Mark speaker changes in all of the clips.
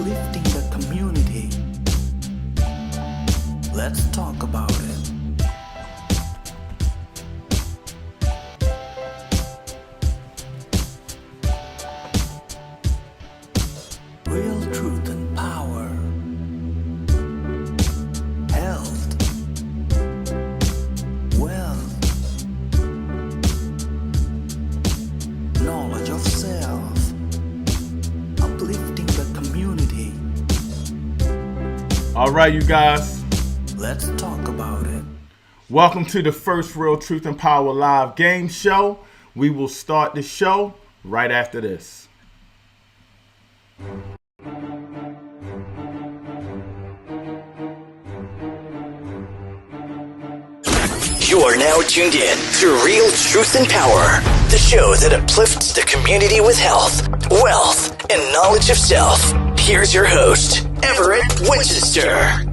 Speaker 1: uplifting the community. Let's talk about it. Real truth and power. Health. Wealth. Knowledge of self. Uplifting the community.
Speaker 2: All right, you guys.
Speaker 1: Let's talk about it.
Speaker 2: Welcome to the first Real Truth and Power live game show. We will start the show right after this.
Speaker 3: You are now tuned in to Real Truth and Power, the show that uplifts the community with health, wealth, and knowledge of self. Here's your host, Everett Winchester.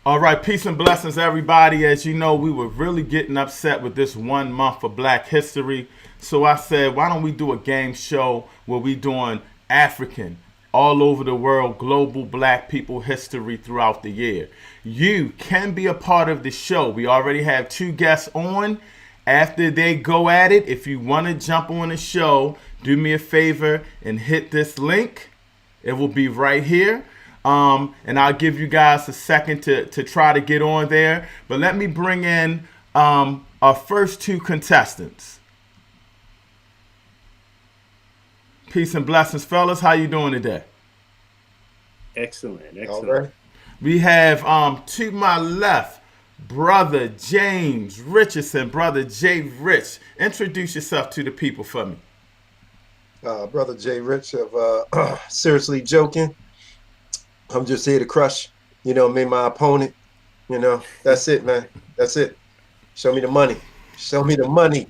Speaker 2: All right, peace and blessings, everybody. As you know, we were really getting upset with this 1 month of Black History. So I said, why don't we do a game show where we doing African, all over the world, global Black people history throughout the year. You can be a part of the show. We already have 2 guests on. After they go at it, if you want to jump on the show, do me a favor and hit this link. It will be right here. And I'll give you guys a second to try to get on there. But let me bring in our first 2 contestants. Peace and blessings, fellas. How you doing today?
Speaker 4: Excellent.
Speaker 5: All right.
Speaker 2: We have to my left, Brother James Richardson, Brother Jay Rich. Introduce yourself to the people for me.
Speaker 5: Brother Jay Rich of Seriously Joking. I'm just here to crush, my opponent. That's it, man. That's it. Show me the money. Show me the money.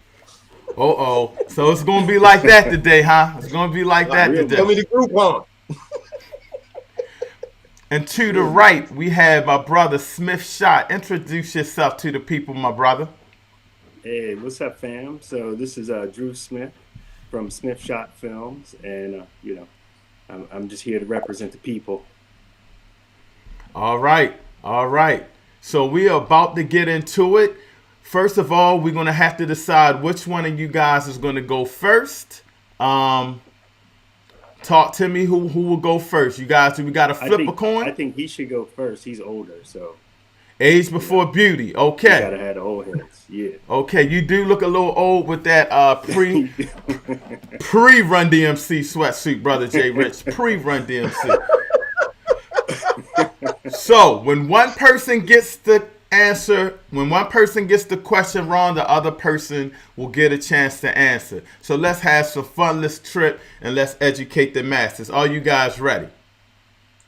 Speaker 2: Uh-oh. So it's going to be like that today, huh? It's going to be like that today.
Speaker 5: Show me the Groupon.
Speaker 2: And to the right, we have my brother Smith Shot. Introduce yourself to the people, my brother.
Speaker 4: Hey, what's up, fam? So this is Drew Smith from Smith Shot Films, and I'm just here to represent the people.
Speaker 2: All right. So we are about to get into it. First of all, we're going to have to decide which one of you guys is going to go first. Talk to me. Who will go first? You guys, do we got to flip a coin?
Speaker 4: I think he should go first. He's older, so.
Speaker 2: Age before beauty. Okay.
Speaker 4: You got to have the old heads. Yeah.
Speaker 2: Okay, you do look a little old with that pre-Run DMC sweatsuit, Brother Jay Rich. Pre-Run DMC. So when one person gets the answer, when one person gets the question wrong, the other person will get a chance to answer. So let's have some fun, let's trip, and let's educate the masses. Are you guys ready?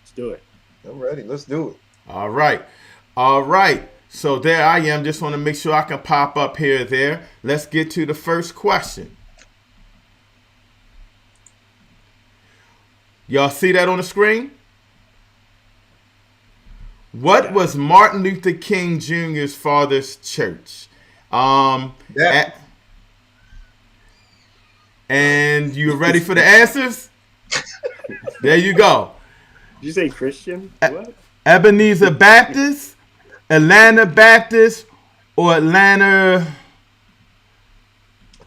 Speaker 4: Let's do it.
Speaker 5: I'm ready. Let's do it.
Speaker 2: All right. So there I am. Just want to make sure I can pop up here or there. Let's get to the first question. Y'all see that on the screen? What was Martin Luther King Jr.'s father's church? And you ready for the answers? There you go.
Speaker 4: Did you say Christian? What?
Speaker 2: Ebenezer Baptist, Atlanta Baptist, or Atlanta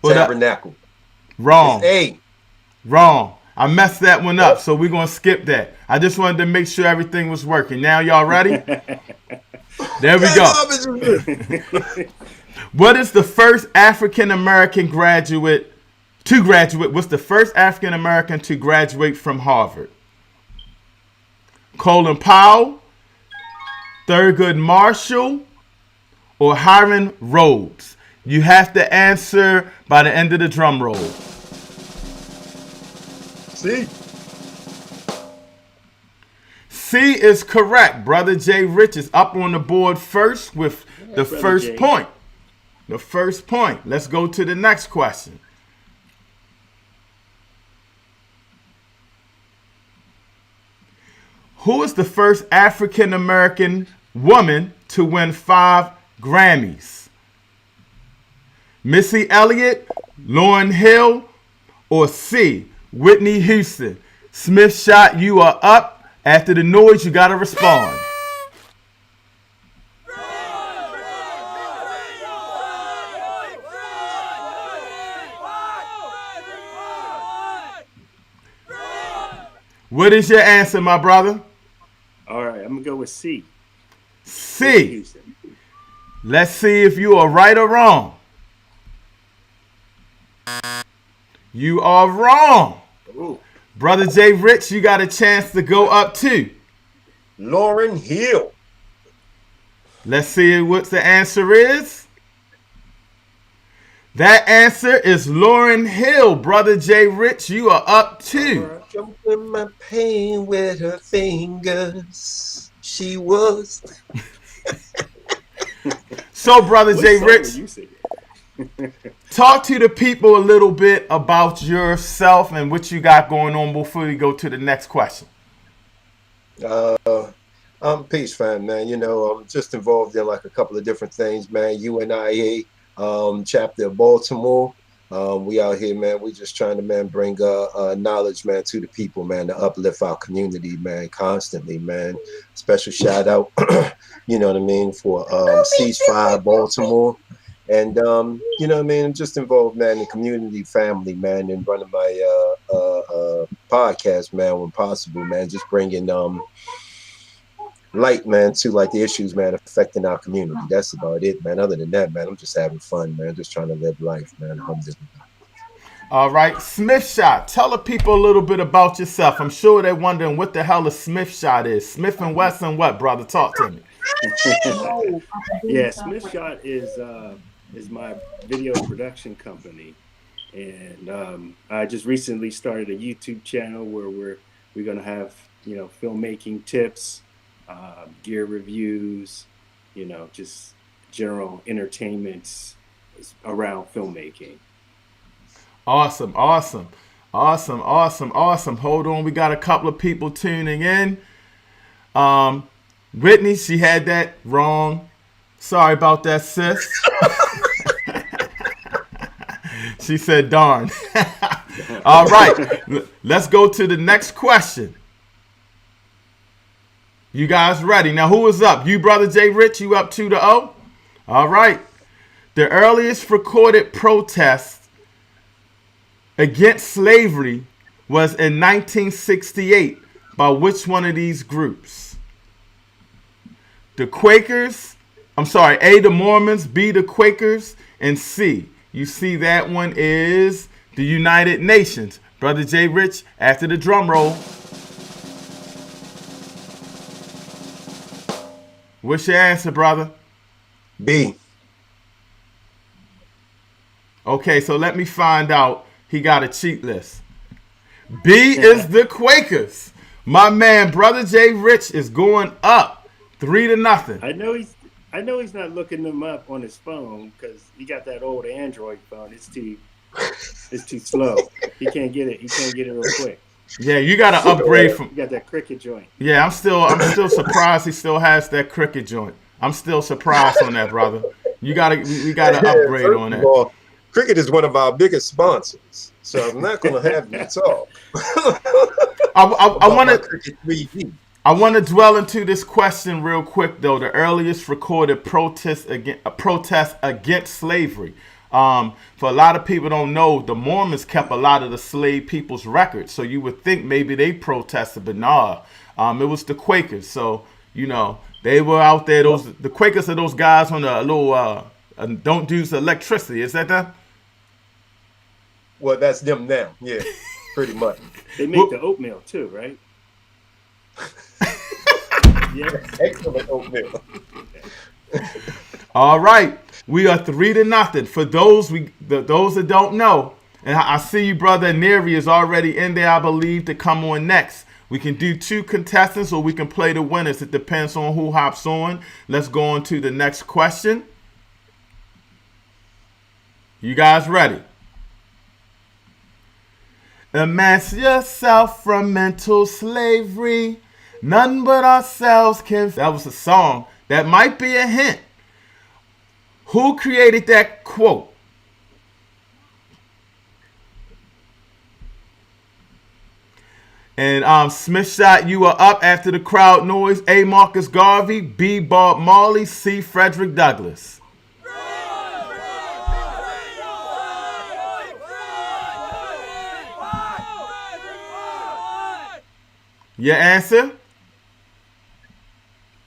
Speaker 5: Tabernacle.
Speaker 2: Wrong.
Speaker 5: It's A.
Speaker 2: Wrong. I messed that one up, so we're going to skip that. I just wanted to make sure everything was working. Now y'all ready? There we go. What is the first African-American graduate to graduate? What's the first African-American to graduate from Harvard? Colin Powell, Thurgood Marshall, or Hiram Rhodes? You have to answer by the end of the drum roll.
Speaker 5: C.
Speaker 2: C is correct. Brother Jay Rich is up on the board first with the first
Speaker 4: Jay.
Speaker 2: point. The first point. Let's go to the next question. Who is the first African American woman to win 5 Grammys? Missy Elliott, Lauryn Hill, or C, Whitney Houston? Smith Shot, you are up. After the noise, you got to respond. What is your answer, my brother?
Speaker 4: All right, I'm gonna go with C.
Speaker 2: C.
Speaker 4: Houston.
Speaker 2: Let's see if you are right or wrong. You are wrong.
Speaker 4: Ooh.
Speaker 2: Brother Jay Rich, you got a chance to go up too.
Speaker 5: Lauryn Hill.
Speaker 2: Let's see what the answer is. That answer is Lauryn Hill. Brother Jay Rich, you are up too.
Speaker 5: Jumping my pain with her fingers. She was.
Speaker 2: So, Brother
Speaker 4: What
Speaker 2: Jay
Speaker 4: song
Speaker 2: Rich,
Speaker 4: are you singing?
Speaker 2: talk to the people a little bit about yourself and what you got going on before we go to the next question.
Speaker 5: I'm Peace fan, man. You know, I'm just involved in like a couple of different things, man. UNIA chapter of Baltimore. We out here, man. We just trying to, man, bring knowledge, man, to the people, man, to uplift our community, man, constantly, man. Special shout out, you know what I mean, for Ceasefire Baltimore. And, you know what I mean, I'm just involved, man, in community, family, man, and running my podcast, man, when possible, man, just bringing light, man, to like the issues, man, affecting our community. That's about it, man. Other than that, man, I'm just having fun, man, just trying to live life, man.
Speaker 2: All right, Smith Shot, tell the people a little bit about yourself. I'm sure they're wondering what the hell a Smith Shot is. Smith and Wesson, what, brother? Talk to me.
Speaker 4: Yeah, Smith Shot is my video production company, and I just recently started a YouTube channel where we're gonna have, you know, filmmaking tips, gear reviews, you know, just general entertainments around filmmaking.
Speaker 2: Awesome. Hold on, we got a couple of people tuning in. Whitney, she had that wrong. Sorry about that, sis. She said, darn. All right, let's go to the next question. You guys ready? Now, who is up? You, Brother Jay Rich, you up 2-0? All right. The earliest recorded protest against slavery was in 1968 by which one of these groups? The Quakers, A, the Mormons, B, the Quakers, and C, you see that one is the United Nations. Brother Jay Rich, after the drum roll. What's your answer, brother?
Speaker 5: B.
Speaker 2: Okay, so let me find out. He got a cheat list. B is the Quakers. My man, Brother Jay Rich, is going up 3-0.
Speaker 4: I know he's not looking them up on his phone because he got that old Android phone. It's too slow. He can't get it. He can't get it real quick.
Speaker 2: Yeah, you got to upgrade from.
Speaker 4: You got that cricket joint.
Speaker 2: Yeah, I'm still surprised he still has that cricket joint. I'm still surprised on that, brother. We gotta upgrade on that.
Speaker 5: Well, cricket is one of our biggest sponsors, so I'm not going to have you talk.
Speaker 2: I want to dwell into this question real quick, though. The earliest recorded protest against slavery. For a lot of people don't know, the Mormons kept a lot of the slave people's records. So you would think maybe they protested, but nah. It was the Quakers. So, you know, they were out there. The Quakers are those guys on the little don't use electricity. Is that them?
Speaker 5: Well, that's them now. Yeah, pretty much.
Speaker 4: They make the oatmeal too, right? Yeah.
Speaker 5: Excellent oatmeal.
Speaker 2: All right. We are 3-0. For those that don't know, and I see you, brother Neri is already in there, I believe, to come on next. We can do 2 contestants or we can play the winners. It depends on who hops on. Let's go on to the next question. You guys ready? Emancipate yourself from mental slavery. None but ourselves can. That was a song. That might be a hint. Who created that quote? And Smith Shot, you are up after the crowd noise. A. Marcus Garvey. B. Bob Marley. C. Frederick Douglass. Your answer?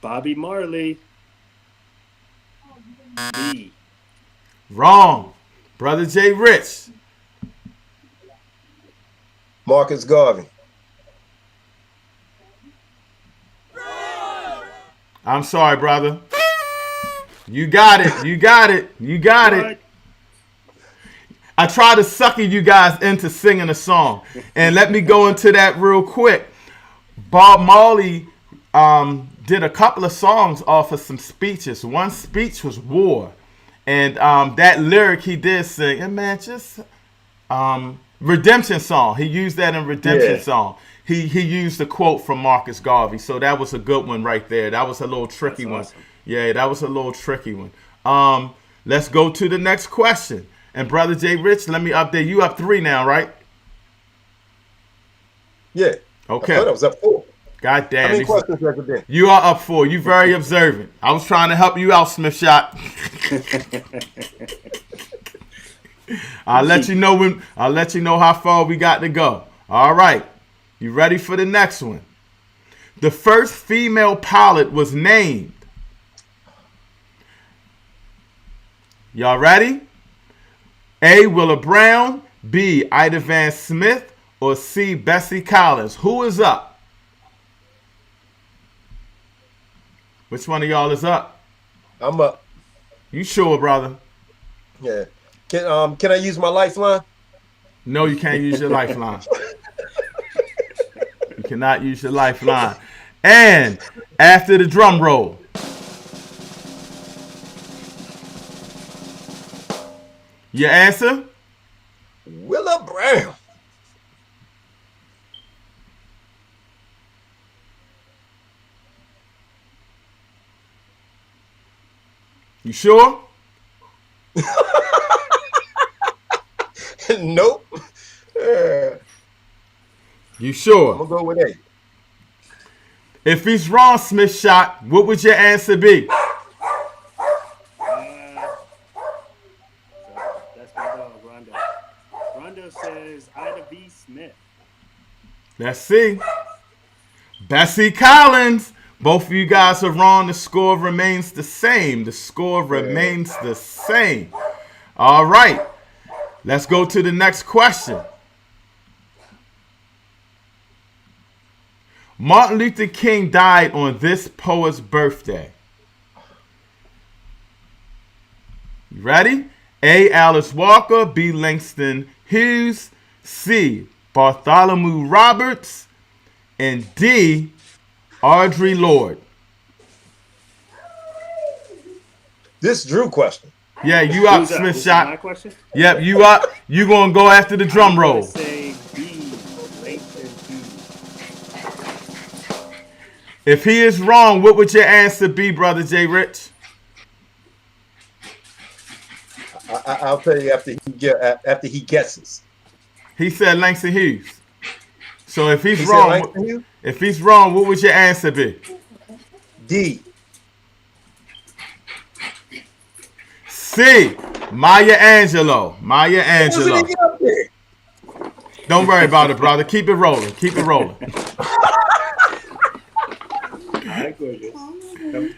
Speaker 4: Bobby Marley. B.
Speaker 2: Wrong. Brother Jay Rich.
Speaker 5: Marcus Garvey.
Speaker 2: I'm sorry, brother. You got it. You got it. You got it. I tried to sucker you guys into singing a song. And let me go into that real quick. Bob Marley did a couple of songs off of some speeches. One speech was War. And that lyric he did sing, and man, just Redemption Song. He used that in Redemption Song. He used a quote from Marcus Garvey. So that was a good one right there. That was a little tricky one.
Speaker 4: Awesome.
Speaker 2: Yeah, that was a little tricky one. Let's go to the next question. And Brother Jay Rich, let me update. You up 3 now, right?
Speaker 5: Yeah.
Speaker 2: Okay.
Speaker 5: I thought I was up 4.
Speaker 2: God damn.
Speaker 5: How many questions has it been?
Speaker 2: You are up 4. You very observant. I was trying to help you out, Smith Shot. I'll let you know how far we got to go. All right. You ready for the next one? The first female pilot was named. Y'all ready? A. Willa Brown, B. Ida Van Smith, or C. Bessie Collins. Who is up? Which one of y'all is up?
Speaker 5: I'm up.
Speaker 2: You sure, brother?
Speaker 5: Yeah. Can I use my lifeline?
Speaker 2: No, you can't use your lifeline. You cannot use your lifeline. And after the drum roll. Your answer?
Speaker 5: Willa Brown.
Speaker 2: You sure?
Speaker 5: Nope.
Speaker 2: You sure?
Speaker 5: I'm gonna go with A.
Speaker 2: If he's wrong, Smith Shot, what would your answer be?
Speaker 4: That's my dog, Rondo. Rondo says Ida B. Smith.
Speaker 2: Let's see. Bessie Collins. Both of you guys are wrong. The score remains the same. The score remains the same. All right. Let's go to the next question. Martin Luther King died on this poet's birthday. You ready? A. Alice Walker, B. Langston Hughes, C. Bartholomew Roberts, and D. Audre Lorde.
Speaker 5: This Drew question.
Speaker 2: Yeah, you up,
Speaker 4: Who's up?
Speaker 2: Smith
Speaker 4: This is
Speaker 2: Shot.
Speaker 4: my question?
Speaker 2: Yep, you up. You gonna go after the drum
Speaker 4: I'm
Speaker 2: roll.
Speaker 4: gonna say B. Langston Hughes.
Speaker 2: If he is wrong, what would your answer be, Brother Jay Rich?
Speaker 5: I'll tell you after he guesses.
Speaker 2: He said Langston Hughes. So if he's
Speaker 5: He said
Speaker 2: wrong,
Speaker 5: Langston Hughes?
Speaker 2: if he's wrong, what would your answer be?
Speaker 5: D.
Speaker 2: C. Maya Angelou. Maya Angelou.
Speaker 5: Wasn't even up there.
Speaker 2: Don't worry about it, brother. Keep it rolling. Keep it rolling.
Speaker 4: All right, gorgeous.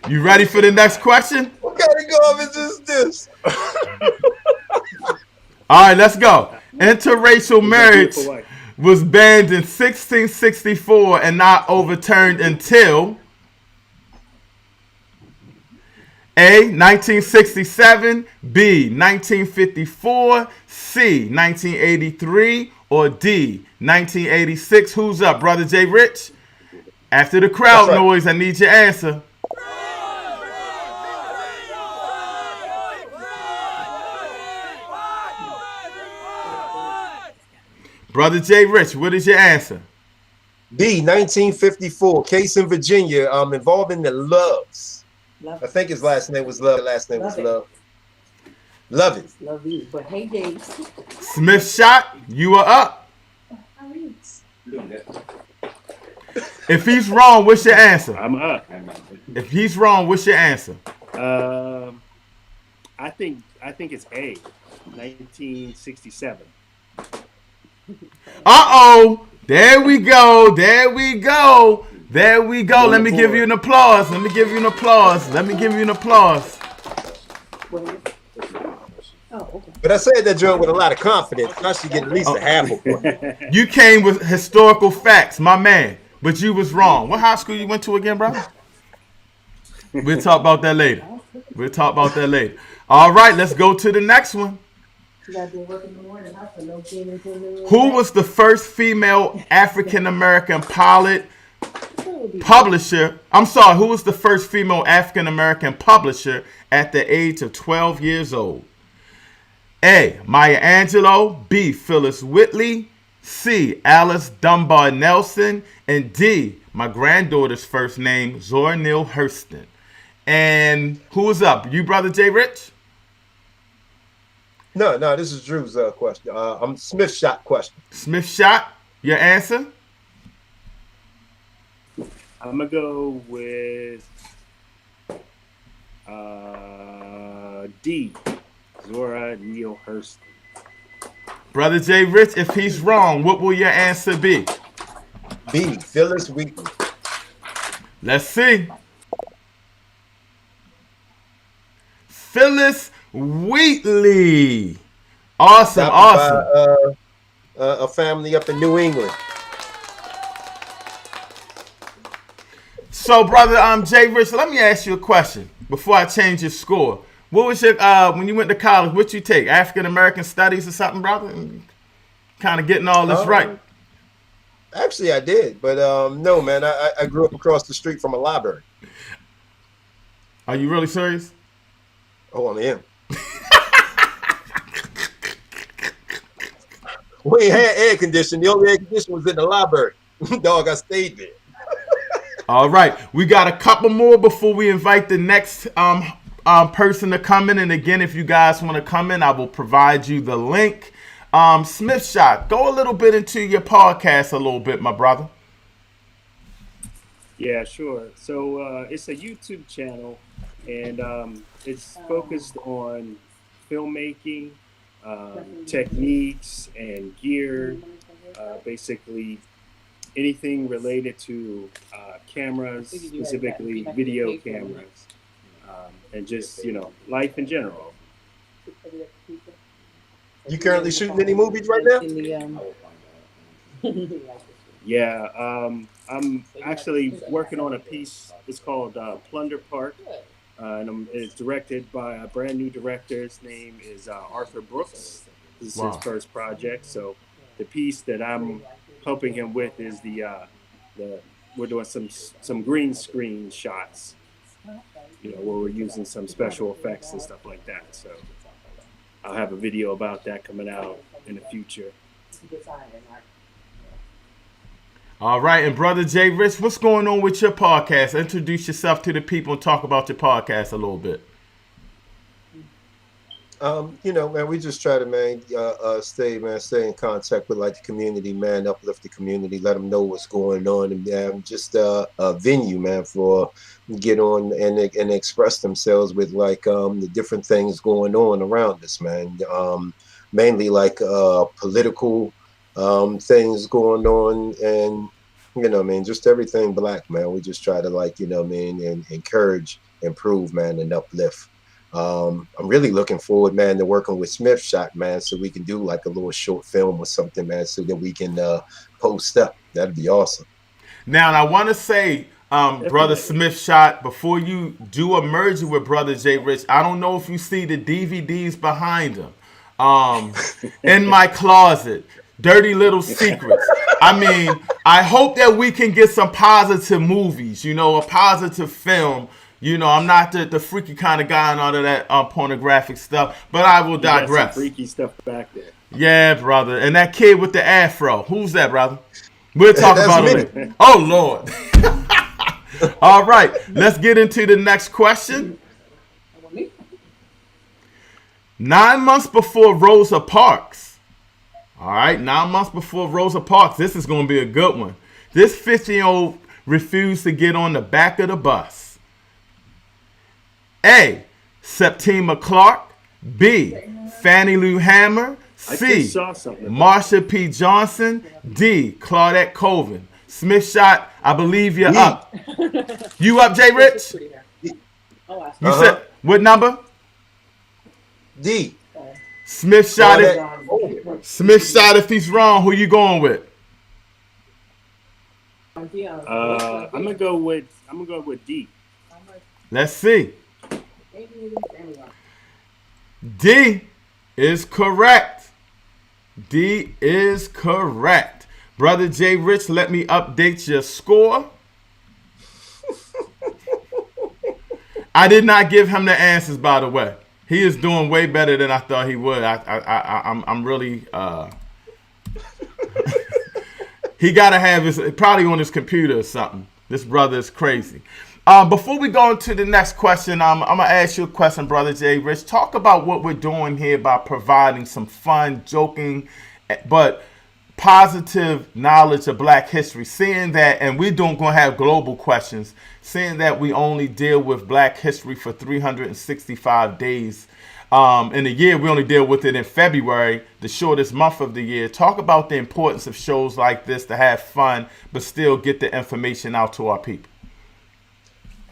Speaker 2: You ready for the next question?
Speaker 5: What kind of garbage is this?
Speaker 2: All right, let's go. Interracial marriage
Speaker 4: beautiful wife.
Speaker 2: was banned in 1664 and not overturned until A. 1967, B. 1954, C. 1983, or D. 1986. Who's up, Brother Jay Rich? After the crowd
Speaker 5: That's right.
Speaker 2: noise, I need your answer. Brother Jay Rich, what is your answer?
Speaker 5: B, 1954, case in Virginia, involving the Loves. I think his last name was Love. Last name was Love. Love it.
Speaker 6: Love you. But hey, James.
Speaker 2: Smith Shot, you are up. If he's wrong, what's your answer?
Speaker 4: I'm up.
Speaker 2: If he's wrong, what's your answer?
Speaker 4: I think it's A, 1967.
Speaker 2: Uh-oh. There we go. There we go. There we go. Let me give you an applause. Let me give you an applause. Let me give you an applause.
Speaker 5: But I said that joint with a lot of confidence. I should get at least a half a point.
Speaker 2: You came with historical facts, my man. But you was wrong. What high school you went to again, brother? We'll talk about that later. We'll talk about that later. All right, let's go to the next one. Who was the first female African-American publisher? I'm sorry, who was the first female African-American publisher at the age of 12 years old? A, Maya Angelou. B, Phyllis Whitley. C, Alice Dunbar Nelson. And D, my granddaughter's first name, Zora Neale Hurston. And who's up? You, Brother Jay Rich?
Speaker 5: No, this is Drew's question. I'm Smith Shot question.
Speaker 2: Smith Shot, your answer?
Speaker 4: I'm going to go with D, Zora Neale Hurston.
Speaker 2: Brother Jay Rich, if he's wrong, what will your answer be?
Speaker 5: B, Phyllis Whitley.
Speaker 2: Let's see. Phyllis Wheatley. Awesome, awesome.
Speaker 5: By, a family up in New England.
Speaker 2: So, brother, Jay Rich, let me ask you a question before I change your score. What was your when you went to college? What you take? African American Studies or something, brother? Kind of getting all this right.
Speaker 5: Actually, I did, but no, man. I grew up across the street from a library.
Speaker 2: Are you really serious?
Speaker 5: Oh, I am. We ain't had air conditioning. The only air conditioning was in the library. Dog, I stayed there.
Speaker 2: All right, we got a couple more before we invite the next person to come in. And again, if you guys want to come in, I will provide you the link. Smith Shot, go a little bit into your podcast a little bit, my brother.
Speaker 4: Yeah, sure. So it's a YouTube channel, and it's focused on filmmaking, techniques, and gear. Basically, anything related to cameras, specifically video cameras, and just life in general.
Speaker 5: You currently shooting any movies right now?
Speaker 4: Yeah, I'm actually working on a piece. It's called Plunder Park, and it's directed by a brand new director. His name is Arthur Brooks. This is his first project. So the piece that I'm helping him with is we're doing some green screen shots, where we're using some special effects and stuff like that. So I'll have a video about that coming out in the future.
Speaker 2: All right, and Brother Jay Rich, what's going on with your podcast? Introduce yourself to the people and talk about your podcast a little bit.
Speaker 5: Man, we just try to, stay in contact with the community, man, uplift the community, let them know what's going on, and just a venue, man, for get on and express themselves with the different things going on around us, man. Mainly political things going on, and just everything black, man. We just try to and encourage, improve, man, and uplift. I'm really looking forward, man, to working with Smith Shot, man, so we can do a little short film or something, man, so that we can post up. That'd be awesome.
Speaker 2: Now, and I want to say, Brother Smith Shot, before you do a merger with Brother Jay Rich, I don't know if you see the DVDs behind him. In my closet, Dirty Little Secrets. I mean, I hope that we can get some positive movies, a positive film. I'm not the freaky kind of guy and all of that pornographic stuff, but I will digress.
Speaker 4: Some freaky stuff back there.
Speaker 2: Yeah, brother. And that kid with the afro. Who's that, brother? We'll talk
Speaker 5: That's
Speaker 2: about
Speaker 5: me.
Speaker 2: it later. Oh, Lord. All right. Let's get into the next question. 9 months before Rosa Parks. All right. 9 months before Rosa Parks. This is going to be a good one. This 50-year-old refused to get on the back of the bus. A. Septima Clark. B. Fannie Lou Hammer.
Speaker 4: I
Speaker 2: C.
Speaker 4: just saw something about
Speaker 2: Marsha P. Johnson. D. Claudette Colvin. Smith shot. I believe you're up. You up, Jay Rich? You said what number?
Speaker 5: D.
Speaker 2: Smith shot it.
Speaker 5: Claudette.
Speaker 2: Smith shot. If he's wrong, who you going with?
Speaker 4: I'm gonna go with D.
Speaker 2: Let's see. D is correct. D is correct. Brother Jay Rich, let me update your score. I did not give him the answers, by the way. He is doing way better than I thought he would. I'm really. He gotta have his probably on his computer or something. This brother is crazy. Before we go into the next question, I'm gonna ask you a question, brother Jay Rich. Talk about what we're doing here by providing some fun, joking, but positive knowledge of Black history. Seeing that, and we're gonna have global questions. Seeing that we only deal with Black history for 365 days in a year, we only deal with it in February, the shortest month of the year. Talk about the importance of shows like this to have fun, but still get the information out to our people.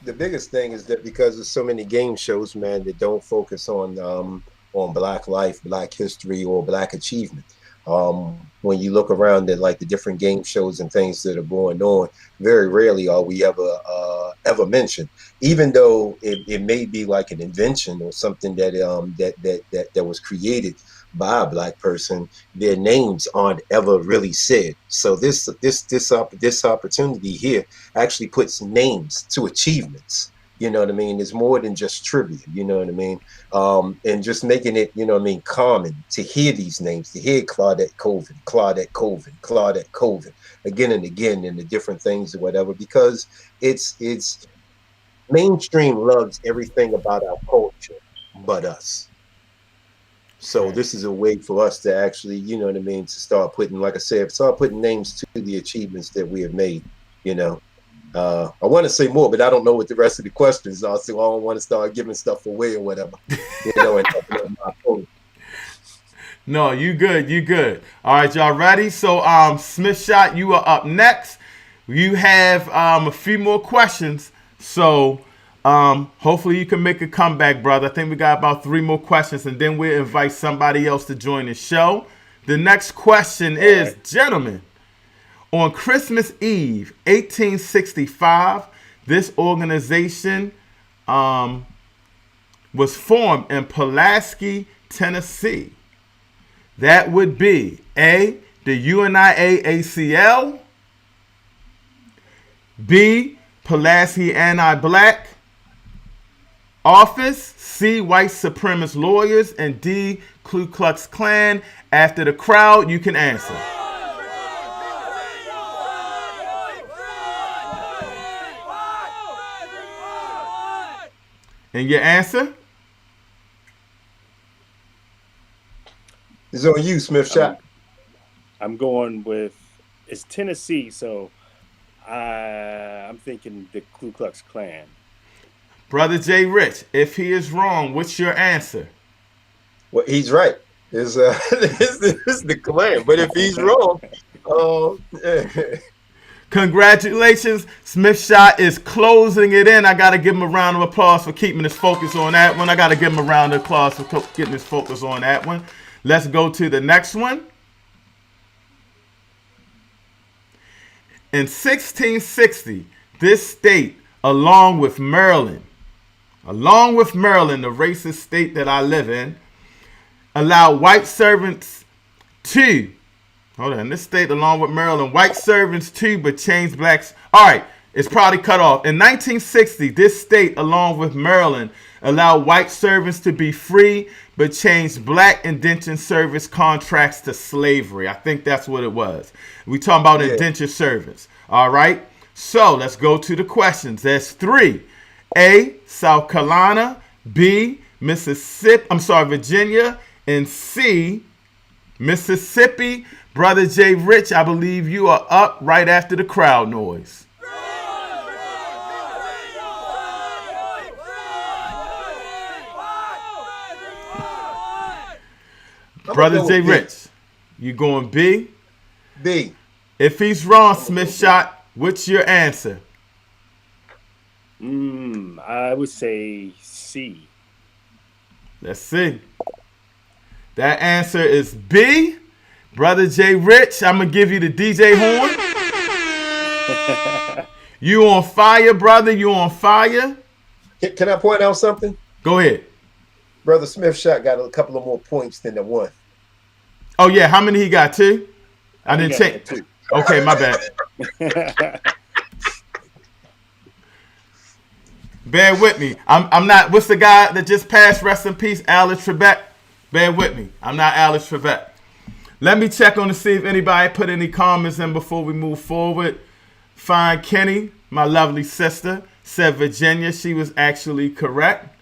Speaker 5: The biggest thing is that because there's so many game shows, man, that don't focus on Black life, Black history, or Black achievement. When you look around at like the different game shows and things that are going on, very rarely are we ever mentioned. Even though it may be like an invention or something that was created by a Black person, their names aren't ever really said. So this opportunity here actually puts names to achievements. You know what I mean? It's more than just trivia. You know what I mean? And just making it, you know what I mean, common to hear these names, to hear Claudette Colvin, Claudette Colvin, Claudette Colvin, again and again, and the different things or whatever, because it's mainstream loves everything about our culture but us. So this is a way for us to actually, you know what I mean, to start putting, like I said, start putting names to the achievements that we have made, you know. I want to say more, but I don't know what the rest of the questions are, so I don't want to start giving stuff away or whatever. You know, and my phone.
Speaker 2: No, you good. All right, y'all ready? So, Smith Shot, you are up next. You have a few more questions, so hopefully you can make a comeback, brother. I think we got about 3 more questions, and then we'll invite somebody else to join the show. The next question is, gentlemen, on Christmas Eve, 1865, this organization was formed in Pulaski, Tennessee. That would be A, the UNIA-ACL, B, Pulaski Anti-Black Office, C, White Supremacist Lawyers, and D, Ku Klux Klan. After the crowd, you can answer. And your answer?
Speaker 5: It's on you, Smith Shot.
Speaker 4: I'm going with, it's Tennessee, so I'm thinking the Ku Klux Klan.
Speaker 2: Brother Jay Rich, if he is wrong, what's your answer?
Speaker 5: Well, he's right. It's the Klan. But if he's wrong,
Speaker 2: congratulations. Smith Shot is closing it in. I got to give him a round of applause for keeping his focus on that one. I got to give him a round of applause for getting his focus on that one. Let's go to the next one. In 1660, this state, along with Maryland, the racist state that I live in, allowed white servants to, this state along with Maryland, white servants to, but changed blacks. All right, it's probably cut off. In 1960, this state along with Maryland allowed white servants to be free, but changed black indentured service contracts to slavery. I think that's what it was. We talking about indentured servants. All right. So let's go to the questions. There's 3. A, South Carolina. B, Virginia. And C, Mississippi. Brother Jay Rich, I believe you are up right after the crowd noise. Brother Jay Rich, you going B?
Speaker 5: B.
Speaker 2: If he's wrong, Smith Shot, what's your answer?
Speaker 4: I would say C.
Speaker 2: Let's see. That answer is B. Brother Jay Rich, I'm going to give you the DJ horn. You on fire, brother. You on fire.
Speaker 5: Can I point out something?
Speaker 2: Go ahead.
Speaker 5: Brother Smith Shot got a couple of more points than the 1.
Speaker 2: Oh, yeah. How many he got? 2? I didn't check.
Speaker 4: 2.
Speaker 2: Okay, my bad. Bear with me. I'm not. What's the guy that just passed? Rest in peace, Alex Trebek. Bear with me. I'm not Alex Trebek. Let me check on to see if anybody put any comments in before we move forward. Fine Kenny, my lovely sister, said Virginia. She was actually correct.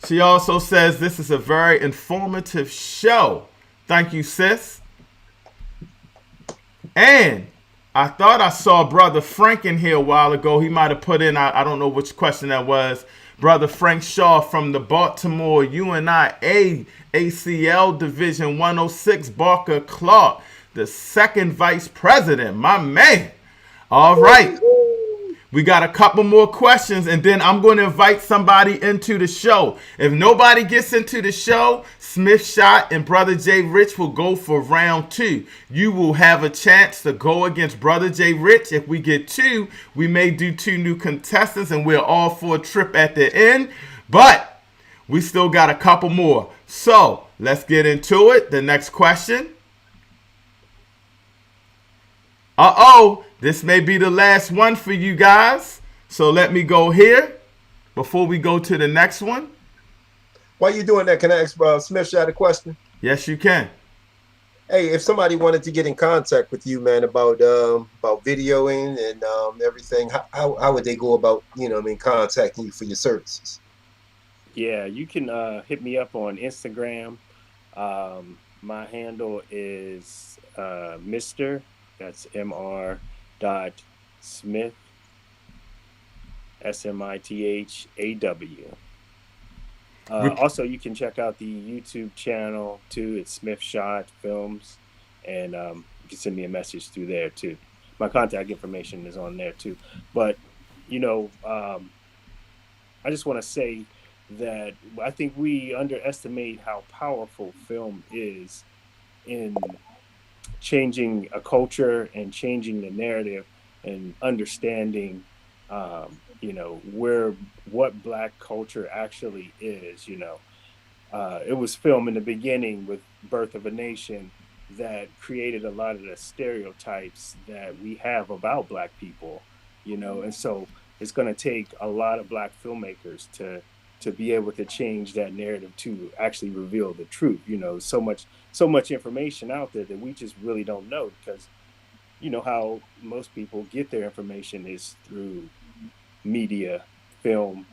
Speaker 2: She also says this is a very informative show. Thank you, sis. And I thought I saw Brother Frank in here a while ago. He might have put in, I don't know which question that was. Brother Frank Shaw from the Baltimore UNI ACL Division 106, Barker Clark, the second vice president. My man. All right. We got a couple more questions, and then I'm going to invite somebody into the show. If nobody gets into the show, Smith Shot and Brother Jay Rich will go for round 2. You will have a chance to go against Brother Jay Rich. If we get 2, we may do 2 new contestants, and we're all for a trip at the end. But we still got a couple more. So let's get into it. The next question. This may be the last one for you guys. So let me go here before we go to the next one.
Speaker 5: While you're doing that, can I ask Smith Shot a question?
Speaker 2: Yes, you can.
Speaker 5: Hey, if somebody wanted to get in contact with you, man, about videoing and everything, how would they go about, contacting you for your services?
Speaker 4: Yeah, you can hit me up on Instagram. My handle is Mr. That's Mr. Smith, SMITHAW. Also, you can check out the YouTube channel too. It's Smith Shot Films, and you can send me a message through there too. My contact information is on there too. But I just want to say that I think we underestimate how powerful film is in changing a culture and changing the narrative and understanding what Black culture actually is. It was film in the beginning with Birth of a Nation that created a lot of the stereotypes that we have about Black people, and so it's going to take a lot of Black filmmakers to be able to change that narrative to actually reveal the truth. So much information out there that we just really don't know, because how most people get their information is through media, film,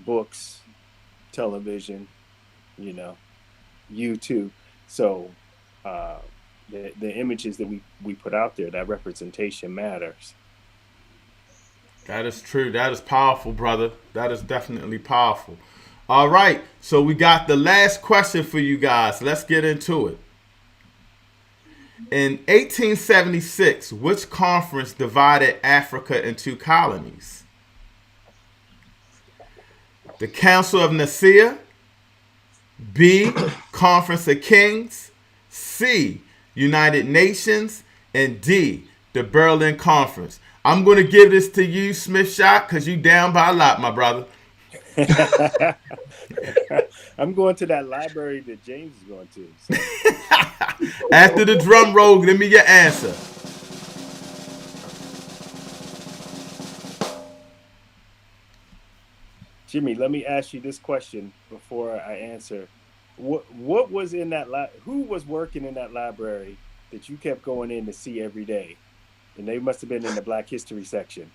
Speaker 4: books, television, YouTube. So the images that we put out there, that representation matters.
Speaker 2: That is true. That is powerful, brother. That is definitely powerful. All right. So we got the last question for you guys. Let's get into it. In 1876, which conference divided Africa into colonies? The Council of Nicaea, B, Conference of Kings, C, United Nations, and D, the Berlin Conference. I'm going to give this to you, Smith Shot, because you down by a lot, my brother.
Speaker 4: I'm going to that library that James is going to. So.
Speaker 2: After the drum roll, give me your answer.
Speaker 4: Jimmy, let me ask you this question before I answer. What was in that who was working in that library that you kept going in to see every day? And they must have been in the Black History section.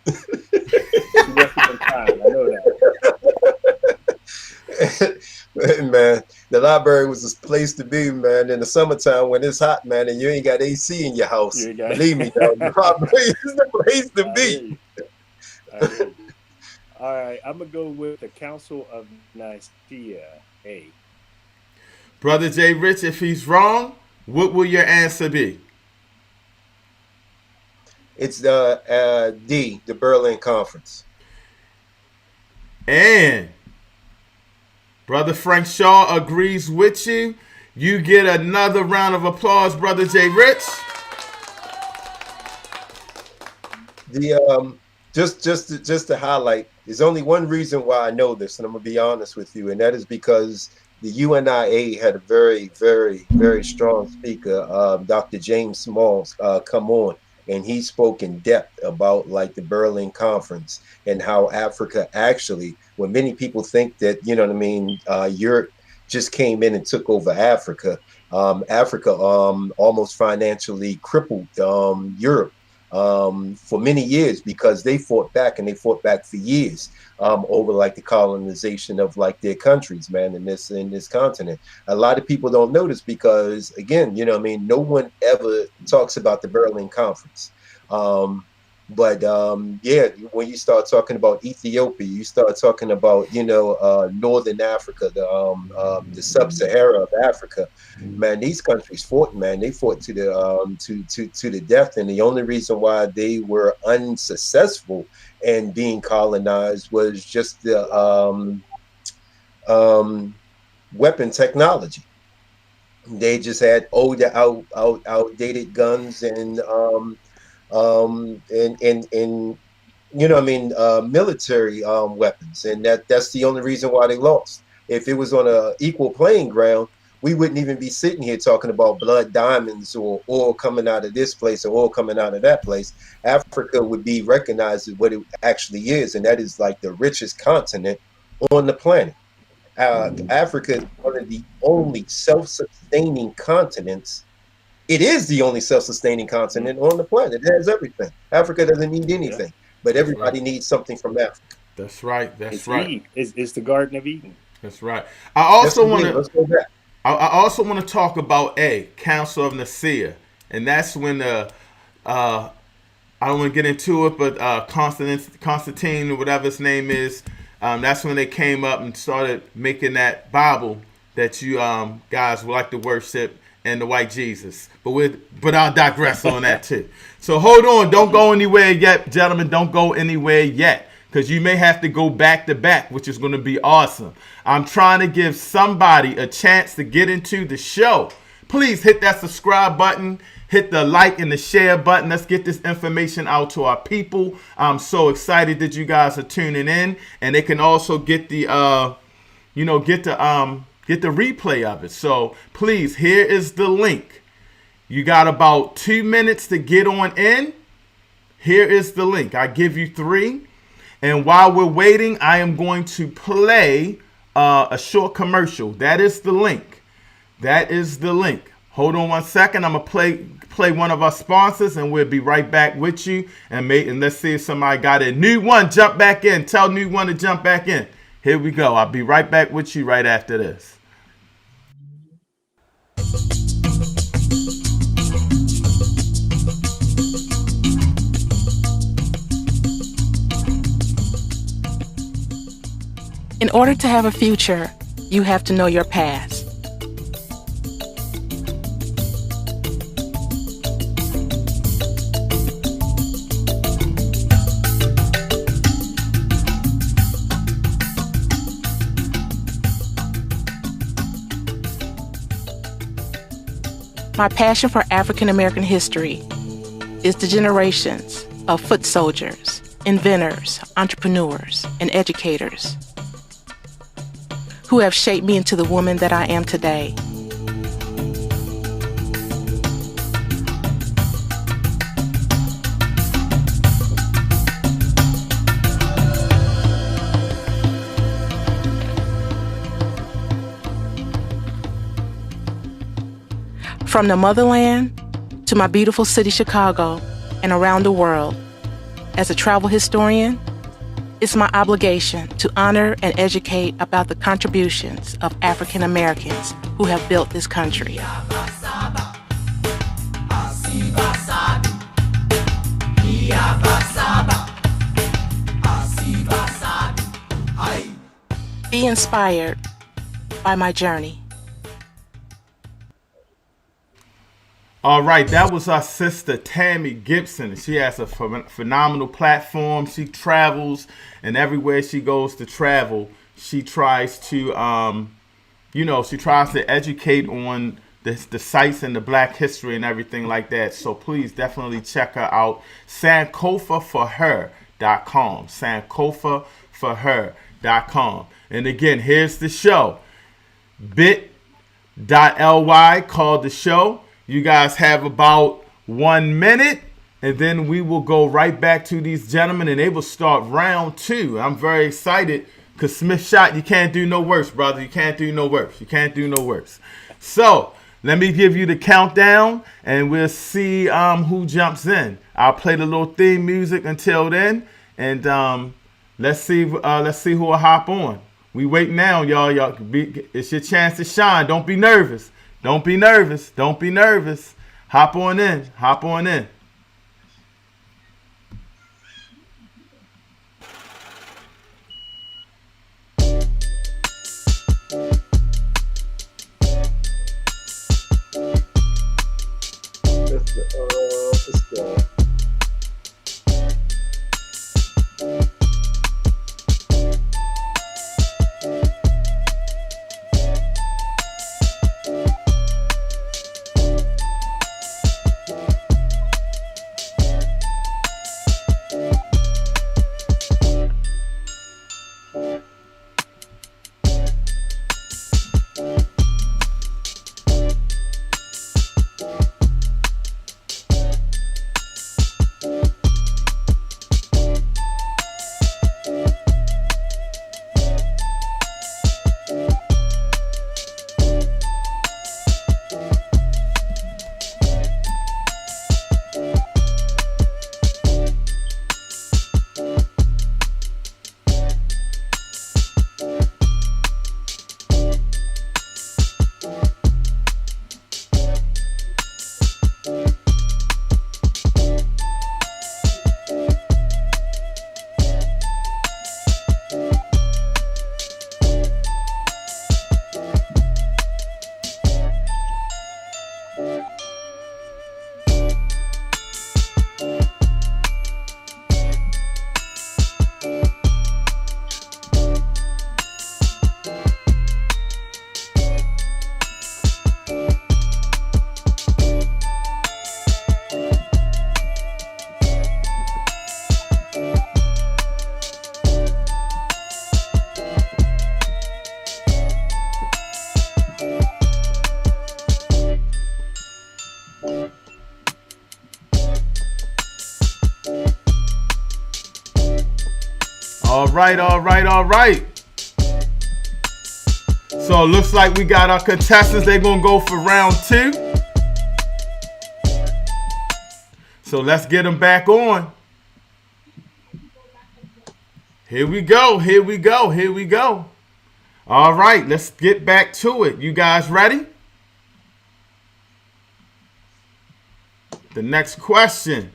Speaker 4: She must have been kind. I know that.
Speaker 5: Man, the library was a place to be, man. In the summertime when it's hot, man, and you ain't got AC in your house. Believe me, dog, the library is the place to be.
Speaker 4: I hear you. All right, I'm gonna go with the Council of Nicaea. A.
Speaker 2: Brother Jay Rich, if he's wrong, what will your answer be?
Speaker 5: It's the D, the Berlin Conference.
Speaker 2: And Brother Frank Shaw agrees with you. You get another round of applause, Brother Jay Rich.
Speaker 5: The just to highlight, there's only one reason why I know this, and I'm gonna be honest with you, and that is because the UNIA had a very, very, very strong speaker, Dr. James Smalls, come on, and he spoke in depth about like the Berlin Conference and how Africa actually, when many people think that, you know what I mean, Europe just came in and took over Africa, Africa almost financially crippled Europe for many years because they fought back, and they fought back for years over like the colonization of like their countries, man, in this continent. A lot of people don't notice because, again, you know what I mean, no one ever talks about the Berlin Conference. But yeah, when you start talking about Ethiopia, you start talking about, you know, Northern Africa, the sub-Sahara of Africa, man, these countries fought, man. They fought to the death, and the only reason why they were unsuccessful in being colonized was just the weapon technology. They just had older, outdated guns and you know what I mean, military weapons, and that's the only reason why they lost. If it was on a equal playing ground, we wouldn't even be sitting here talking about blood diamonds or oil coming out of this place or oil coming out of that place. Africa would be recognized as what it actually is, and that is like the richest continent on the planet. Africa is one of the only self-sustaining continents. It is the only self-sustaining continent on the planet. It has everything. Africa doesn't need anything, but everybody needs something from Africa.
Speaker 2: That's right.
Speaker 4: It's right. It's the Garden of Eden.
Speaker 2: That's right. I also want to. I also want to talk about Council of Nicaea, and that's when I don't want to get into it, but Constantine or whatever his name is, that's when they came up and started making that Bible that you guys would like to worship, and the white Jesus. But I'll digress on that too. So hold on. Don't go anywhere yet, gentlemen. Don't go anywhere yet, because you may have to go back to back, which is going to be awesome. I'm trying to give somebody a chance to get into the show. Please hit that subscribe button. Hit the like and the share button. Let's get this information out to our people. I'm so excited that you guys are tuning in, and they can also get the get the replay of it. So please, here is the link. You got about 2 minutes to get on in. Here is the link. I give you 3. And while we're waiting, I am going to play a short commercial. That is the link. That is the link. Hold on 1 second. I'm going to play one of our sponsors, and we'll be right back with you. And let's see if somebody got it. New one, jump back in. Tell new one to jump back in. Here we go. I'll be right back with you right after this.
Speaker 6: In order to have a future, you have to know your past. My passion for African American history is the generations of foot soldiers, inventors, entrepreneurs, and educators who have shaped me into the woman that I am today. From the motherland to my beautiful city, Chicago, and around the world, as a travel historian, it's my obligation to honor and educate about the contributions of African Americans who have built this country. Be inspired by my journey.
Speaker 2: All right, that was our sister Tammy Gibson. She has a phenomenal platform. She travels, and everywhere she goes to travel, she tries to, she tries to educate on the sites and the Black history and everything like that. So please definitely check her out. sankofaforher.com. sankofaforher.com. And again, here's the show. bit.ly called the show. You guys have about 1 minute, and then we will go right back to these gentlemen, and they will start round 2. I'm very excited because Smith Shot, you can't do no worse, brother. You can't do no worse. You can't do no worse. So let me give you the countdown, and we'll see who jumps in. I'll play the little theme music until then, and let's see who will hop on. We wait now, y'all. It's your chance to shine. Don't be nervous. Don't be nervous. Don't be nervous. Hop on in. Hop on in.
Speaker 5: Let's go.
Speaker 2: All right. So it looks like we got our contestants. They're going to go for round 2. So let's get them back on. Here we go. All right, let's get back to it. You guys ready? The next question.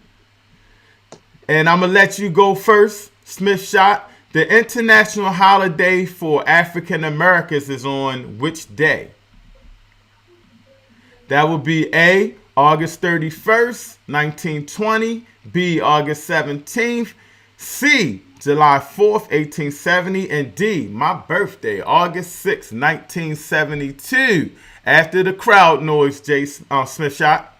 Speaker 2: And I'm going to let you go first, Smith Shot. The international holiday for African Americans is on which day? That would be A, August 31st, 1920, B, August 17th, C, July 4th, 1870, and D, my birthday, August 6th, 1972. After the crowd noise, Smith Shot.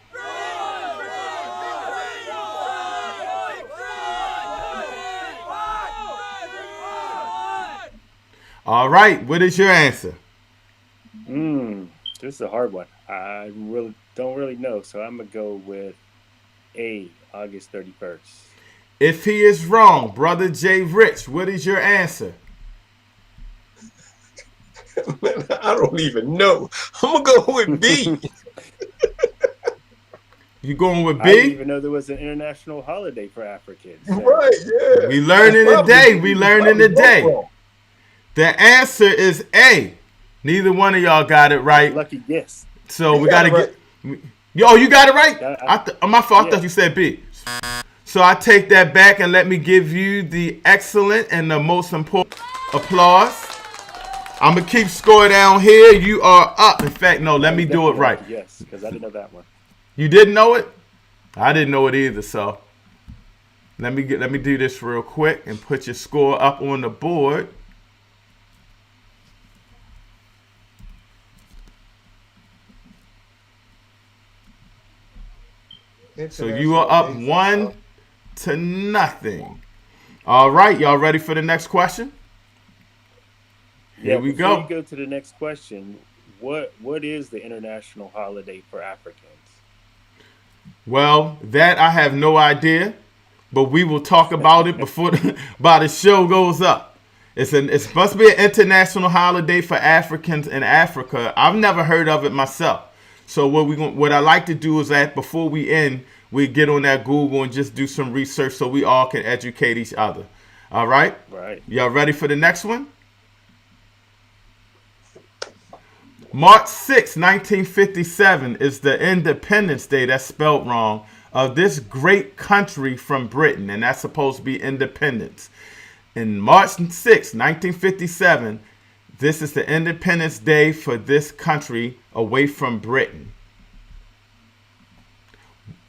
Speaker 2: All right, what is your answer?
Speaker 4: This is a hard one. I don't really know, so I'm gonna go with A, August 31st.
Speaker 2: If he is wrong, Brother Jay Rich, what is your answer?
Speaker 5: Man, I don't even know. I'm gonna go with B.
Speaker 2: You going with
Speaker 4: I didn't
Speaker 2: B?
Speaker 4: even know there was an international holiday for Africans. So
Speaker 5: Right, yeah.
Speaker 2: We learning today. We learning today. The answer is A. Neither one of y'all got it right.
Speaker 4: lucky guess.
Speaker 2: So
Speaker 5: You
Speaker 2: we
Speaker 5: got
Speaker 2: gotta
Speaker 5: it
Speaker 2: get. Yo, you got it right. My fault. I
Speaker 4: Yeah.
Speaker 2: thought you said B. So I take that back and let me give you the excellent and the most important applause. I'm gonna keep score down here. You are up. In fact, no. Let me do it right.
Speaker 4: Yes, because I didn't know that one.
Speaker 2: You didn't know it? I didn't know it either. So let me do this real quick and put your score up on the board. So you are up 1-0. All right, y'all ready for the next question? Here we
Speaker 4: Before
Speaker 2: go.
Speaker 4: you go to the next question, what is the international holiday for Africans?
Speaker 2: Well, that I have no idea, but we will talk about it before the show goes up. It's supposed to be an international holiday for Africans in Africa. I've never heard of it myself. So what I like to do is that before we end, we get on that Google and just do some research so we all can educate each other. All right?
Speaker 4: Right.
Speaker 2: Y'all ready for the next one? March 6, 1957 is the Independence Day, that's spelled wrong, of this great country from Britain, and that's supposed to be independence. In March 6, 1957, this is the Independence Day for this country away from Britain.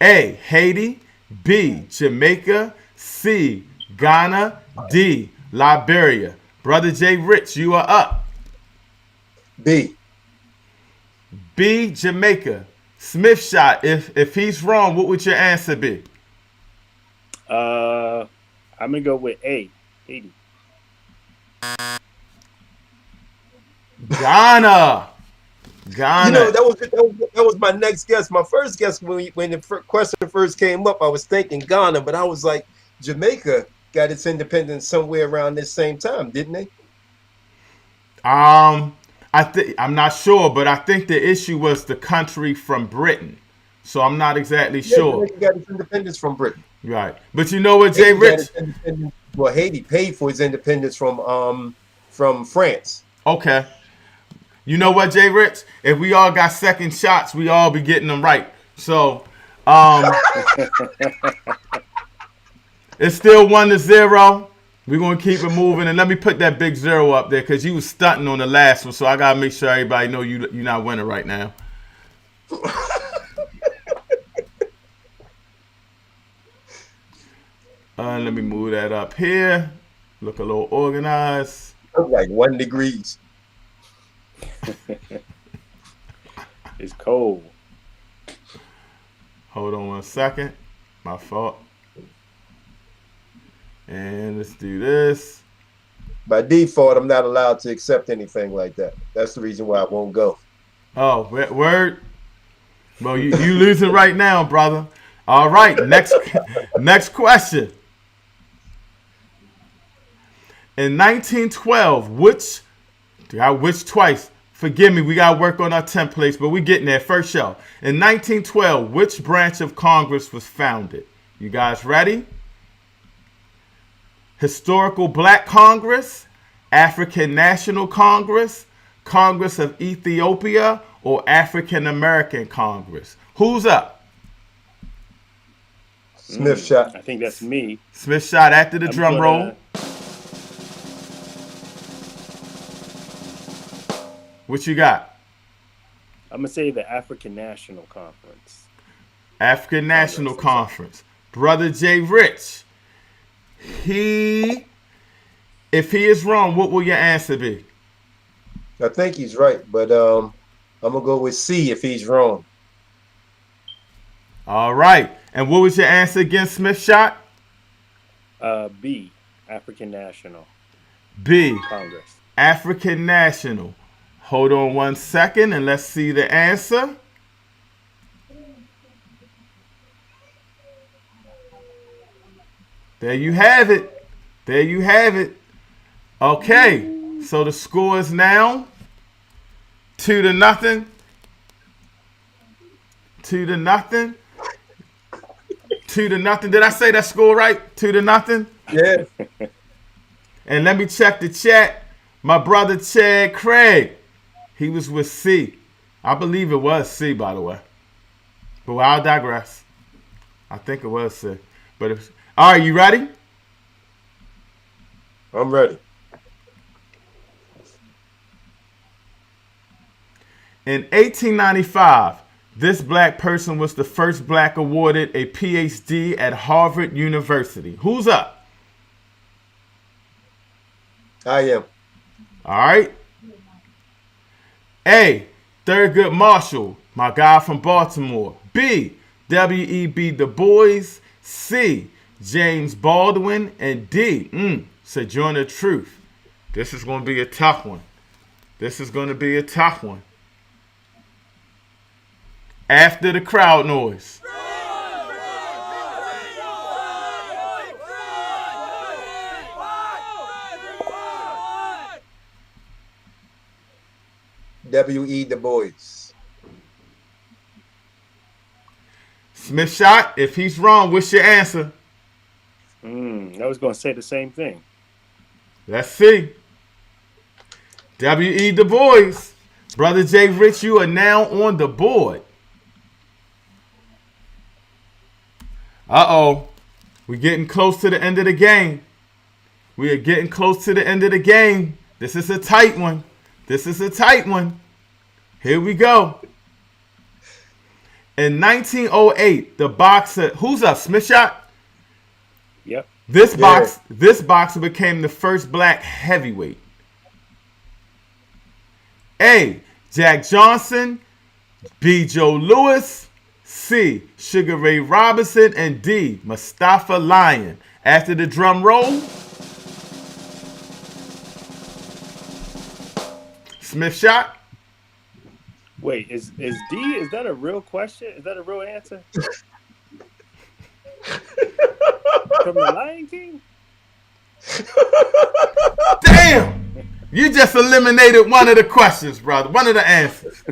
Speaker 2: A, Haiti. B, Jamaica. C, Ghana. D, Liberia. Brother Jay Rich, you are up.
Speaker 5: B.
Speaker 2: B, Jamaica. Smith shot. If he's wrong, what would your answer be?
Speaker 4: I'm gonna go with A, Haiti.
Speaker 2: Ghana.
Speaker 5: You know, that was my next guess. My first guess when the question first came up, I was thinking Ghana, but I was like, Jamaica got its independence somewhere around this same time, didn't they?
Speaker 2: I'm not sure, but I think the issue was the country from Britain. So I'm not exactly sure.
Speaker 5: Jamaica got its independence from Britain.
Speaker 2: Right. But you know what, Jay Rich?
Speaker 5: Well, Haiti paid for its independence from France.
Speaker 2: Okay. You know what, Jay Rich? If we all got second shots, we all be getting them right. So it's still 1-0. We're going to keep it moving. And let me put that big 0 up there because you was stunting on the last one. So I got to make sure everybody know you're not winning right now. Let me move that up here. Look a little organized.
Speaker 5: Like 1 degree.
Speaker 4: It's cold.
Speaker 2: Hold on 1 second. My fault. And let's do this.
Speaker 5: By default, I'm not allowed to accept anything like that. That's the reason why I won't go.
Speaker 2: Oh, word. Well, you losing right now, brother. All right, next question. In 1912, which twice? Forgive me, we got to work on our templates, but we getting there. First show. In 1912, which branch of Congress was founded? You guys ready? Historical Black Congress, African National Congress, Congress of Ethiopia, or African American Congress? Who's up?
Speaker 5: Smith shot.
Speaker 4: I think that's me.
Speaker 2: Smith shot after the drum roll. What you got?
Speaker 4: I'm gonna say the African National Conference.
Speaker 2: African National Conference. Brother Jay Rich. If he is wrong, what will your answer be?
Speaker 5: I think he's right, but I'm gonna go with C if he's wrong.
Speaker 2: All right. And what was your answer again, Smith shot?
Speaker 4: B, African National.
Speaker 2: B,
Speaker 4: Congress.
Speaker 2: African National. Hold on 1 second and let's see the answer. There you have it. There you have it. Okay. So the score is now 2-0. 2-0. 2-0. Did I say that score right? 2-0.
Speaker 5: Yeah.
Speaker 2: And let me check the chat. My brother Chad Craig, he was with C. I believe it was C, by the way. But I'll digress. I think it was C. But all right, you ready?
Speaker 5: I'm ready.
Speaker 2: In 1895, this black person was the first black awarded a PhD at Harvard University. Who's up?
Speaker 5: I am.
Speaker 2: All right. A. Thurgood Marshall, my guy from Baltimore. B. W.E.B. Du Bois. C. James Baldwin. And D. Sojourner Truth. This is going to be a tough one. After the crowd noise.
Speaker 5: W.E. Du Bois.
Speaker 2: Smith shot. If he's wrong, what's your answer?
Speaker 4: I was going to say the same thing.
Speaker 2: Let's see. W.E. Du Bois. Brother Jay Rich, you are now on the board. Uh-oh. We're getting close to the end of the game. This is a tight one. Here we go. In 1908, the boxer, who's up? Smith shot?
Speaker 4: Yep.
Speaker 2: This boxer became the first black heavyweight. A. Jack Johnson. B. Joe Louis. C. Sugar Ray Robinson. And D. Mustafa Lyon. After the drum roll, Smith shot.
Speaker 4: Wait, is D? Is that a real question? Is that a real answer? From the Lion King?
Speaker 2: Damn! You just eliminated one of the questions, brother. One of the answers.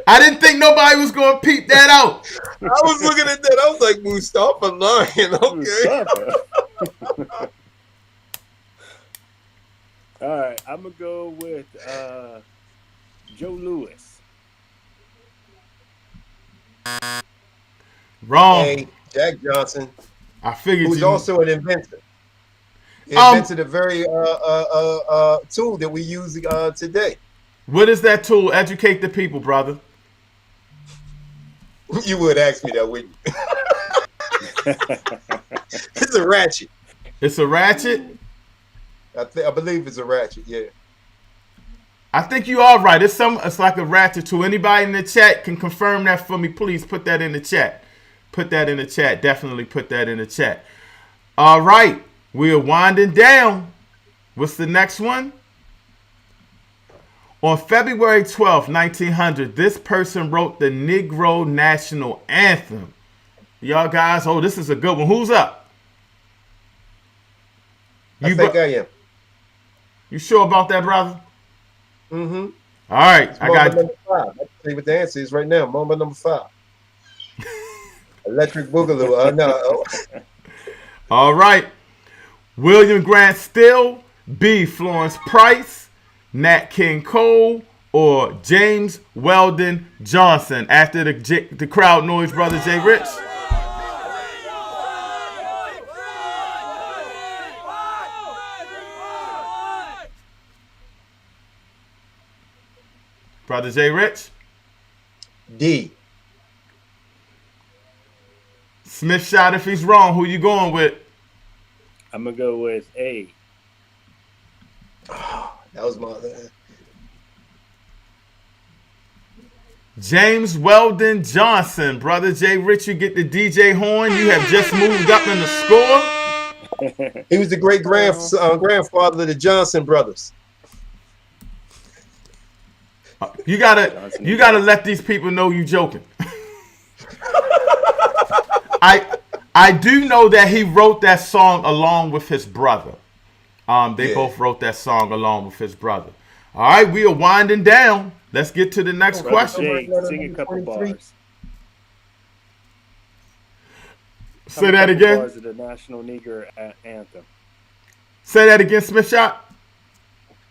Speaker 2: I didn't think nobody was going to peep that out.
Speaker 5: I was looking at that. I was like, Mustafa Lion. Okay.
Speaker 4: All right, I'm going to go with Joe Louis.
Speaker 2: Wrong.
Speaker 5: Hey, Jack Johnson.
Speaker 2: I figured
Speaker 5: who's
Speaker 2: you.
Speaker 5: also an inventor. He invented a very tool that we use today.
Speaker 2: What is that tool? Educate the people, brother.
Speaker 5: You would ask me that, wouldn't you? It's a ratchet.
Speaker 2: It's a ratchet?
Speaker 5: I believe it's a ratchet, yeah.
Speaker 2: I think you are right. It's like a ratchet tool. Anybody in the chat can confirm that for me. Please put that in the chat. Definitely put that in the chat. All right. We are winding down. What's the next one? On February 12th, 1900, this person wrote the Negro National Anthem. Y'all guys, this is a good one. Who's up?
Speaker 5: I think I am.
Speaker 2: You sure about that, brother?
Speaker 5: Mm-hmm.
Speaker 2: All right.
Speaker 5: It's moment number 5. I can tell you what the answer is right now. Moment number 5. Electric Boogaloo. No.
Speaker 2: All right. William Grant Still, B. Florence Price, Nat King Cole, or James Weldon Johnson. After the crowd noise, brother Jay Rich. Brother Jay Rich.
Speaker 5: D.
Speaker 2: Smith shot if he's wrong. Who you going with?
Speaker 4: I'm going to go with A.
Speaker 5: Oh, that was my...
Speaker 2: James Weldon Johnson. Brother Jay Rich, you get the DJ horn. You have just moved up in the score.
Speaker 5: He was the great grandfather of the Johnson brothers.
Speaker 2: You gotta let these people know you joking. I do know that he wrote that song along with his brother. They both wrote that song along with his brother. All right, we are winding down. Let's get to the next question.
Speaker 4: Jay, sing a couple bars.
Speaker 2: Say that again.
Speaker 4: Bars of the National Negro Anthem.
Speaker 2: Say that again, Smith Shot.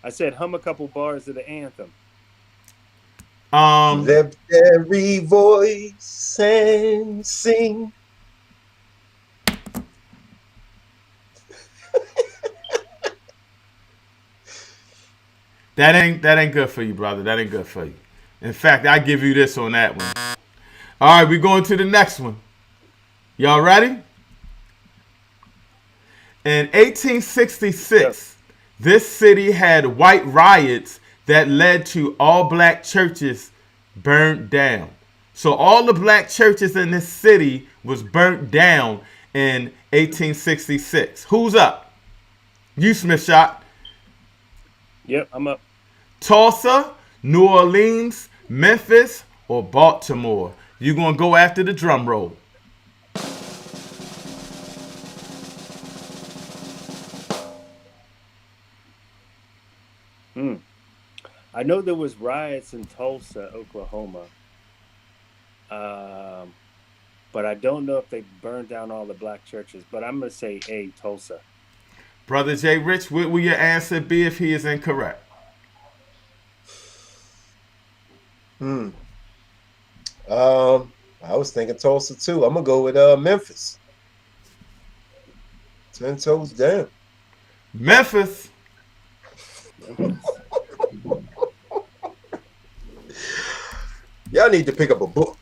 Speaker 4: I said hum a couple bars of the anthem.
Speaker 5: Lift every voice and sing.
Speaker 2: That ain't good for you, brother. That ain't good for you. In fact, I give you this on that one. All right, we going to the next one. Y'all ready? In 1866, this city had white riots that led to all black churches burnt down. So all the black churches in this city was burnt down in 1866. Who's up? You, Smith Shot.
Speaker 4: Yep, I'm up.
Speaker 2: Tulsa, New Orleans, Memphis, or Baltimore? You're going to go after the drum roll.
Speaker 4: I know there was riots in Tulsa, Oklahoma. But I don't know if they burned down all the black churches. But I'm going to say A, Tulsa.
Speaker 2: Brother Jay Rich, what will your answer be if he is incorrect?
Speaker 5: I was thinking Tulsa too. I'm gonna go with Memphis. 10 toes down.
Speaker 2: Memphis.
Speaker 5: Y'all need to pick up a book.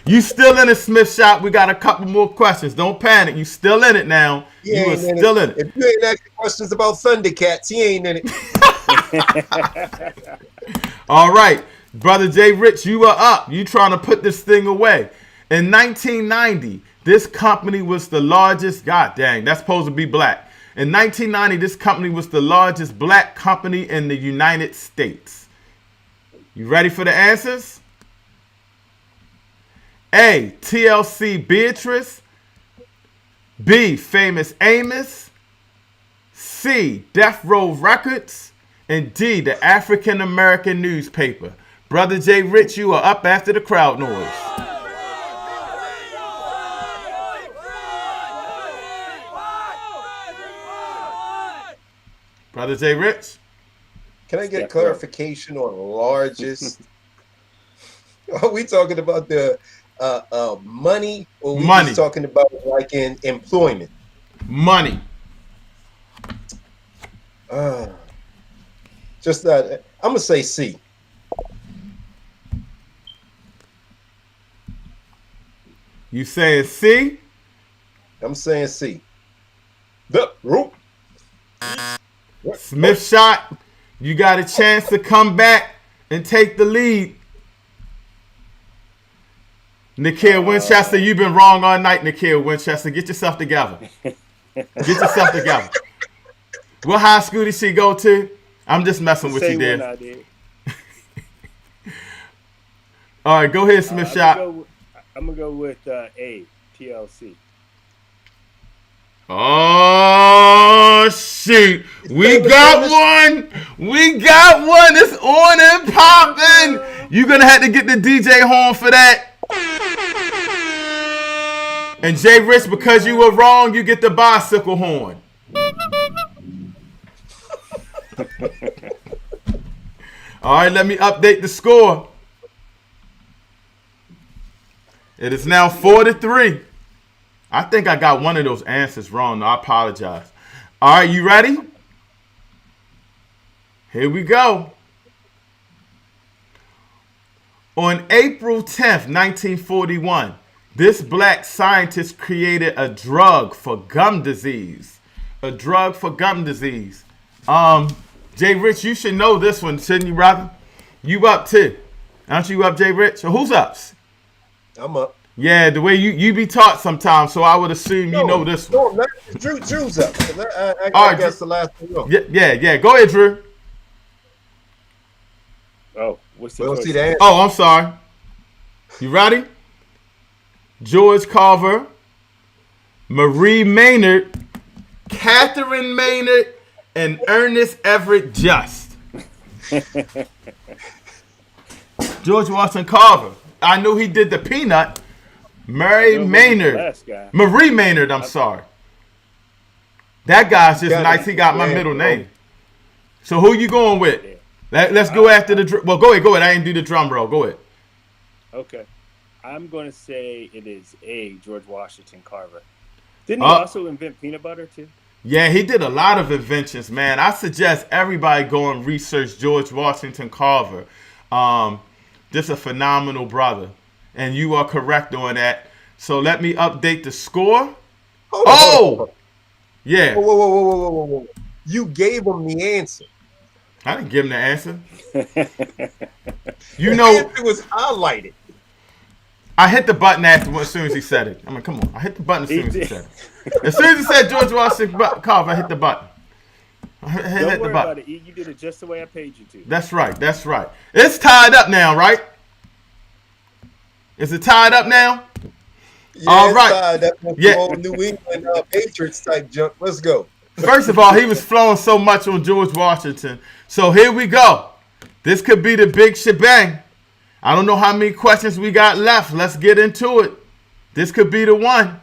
Speaker 2: You still in it, Smith Shop. We got a couple more questions. Don't panic. You still in it now. You are still in it.
Speaker 5: If you ain't asking questions about Thundercats, he ain't in it.
Speaker 2: All right. Brother Jay Rich, you are up. You trying to put this thing away. In 1990, this company was the largest. God dang, that's supposed to be black. In 1990, this company was the largest black company in the United States. You ready for the answers? A, TLC Beatrice. B, Famous Amos. C, Death Row Records. And D, the African American newspaper. Brother Jay Rich, you are up after the crowd noise. Brother Jay Rich?
Speaker 5: Can I get clarification on largest? Are we talking about the money, or we just talking about like in employment?
Speaker 2: Money.
Speaker 5: Just that. I'm gonna say C.
Speaker 2: You saying C?
Speaker 5: I'm saying C. The root.
Speaker 2: Smith Shot, you got a chance to come back and take the lead. Nikhil Winchester, you've been wrong all night, Nikhil Winchester. Get yourself together. Get yourself together. What high school did she go to? I'm just messing with you there. All right, go ahead, Smith Shot.
Speaker 4: I'm going to go with A, TLC.
Speaker 2: Oh, shoot. We got one. We got one. It's on and popping. You're going to have to get the DJ horn for that. And Jay Rich, because you were wrong, you get the bicycle horn. All right, let me update the score. It is now 4-3. I think I got one of those answers wrong. I apologize. All right, you ready? Here we go. On April 10th, 1941, this black scientist created a drug for gum disease. A drug for gum disease. Jay Rich, you should know this one, shouldn't you, brother? You up too. Aren't you up, Jay Rich? Or who's up?
Speaker 5: I'm up.
Speaker 2: Yeah, the way you be taught sometimes, so I would assume you know this one.
Speaker 5: No, Drew's up. I guess the last one.
Speaker 2: Yeah. Go ahead, Drew.
Speaker 4: Oh, what's the
Speaker 5: We'll
Speaker 4: choice?
Speaker 5: see the answer.
Speaker 2: Oh, I'm sorry. You ready? George Carver, Marie Maynard, Catherine Maynard, and Ernest Everett Just. George Washington Carver. I knew he did the peanut. Murray
Speaker 4: the
Speaker 2: Maynard.
Speaker 4: last guy.
Speaker 2: Marie Maynard, I'm sorry. That guy's just
Speaker 5: Got
Speaker 2: nice.
Speaker 5: it.
Speaker 2: He got my
Speaker 5: Yeah,
Speaker 2: middle
Speaker 5: bro.
Speaker 2: name. So who you going with? Let's go after the well, go ahead. I ain't do the drum roll. Go ahead.
Speaker 4: Okay. I'm going to say it is A, George Washington Carver. Didn't he also invent peanut butter, too?
Speaker 2: Yeah, he did a lot of inventions, man. I suggest everybody go and research George Washington Carver. Just a phenomenal brother. And you are correct on that. So let me update the score.
Speaker 5: Hold on.
Speaker 2: Yeah.
Speaker 5: Whoa. You gave him the answer.
Speaker 2: I didn't give him the answer. You
Speaker 5: The
Speaker 2: know,
Speaker 5: answer was highlighted.
Speaker 2: I hit the button as soon as he said it. I mean, come on. I hit the button as soon as he said it. As soon as he said George Washington Carver, I hit the button.
Speaker 4: Don't worry about it, E. You did it just the way I paid you to.
Speaker 2: That's right. It's tied up now, right? Is it tied up now?
Speaker 5: Yeah,
Speaker 2: All right.
Speaker 5: That's the
Speaker 2: Yeah.
Speaker 5: old New England Patriots type junk. Let's go.
Speaker 2: First of all, he was flowing so much on George Washington. So here we go. This could be the big shebang. I don't know how many questions we got left. Let's get into it. This could be the one.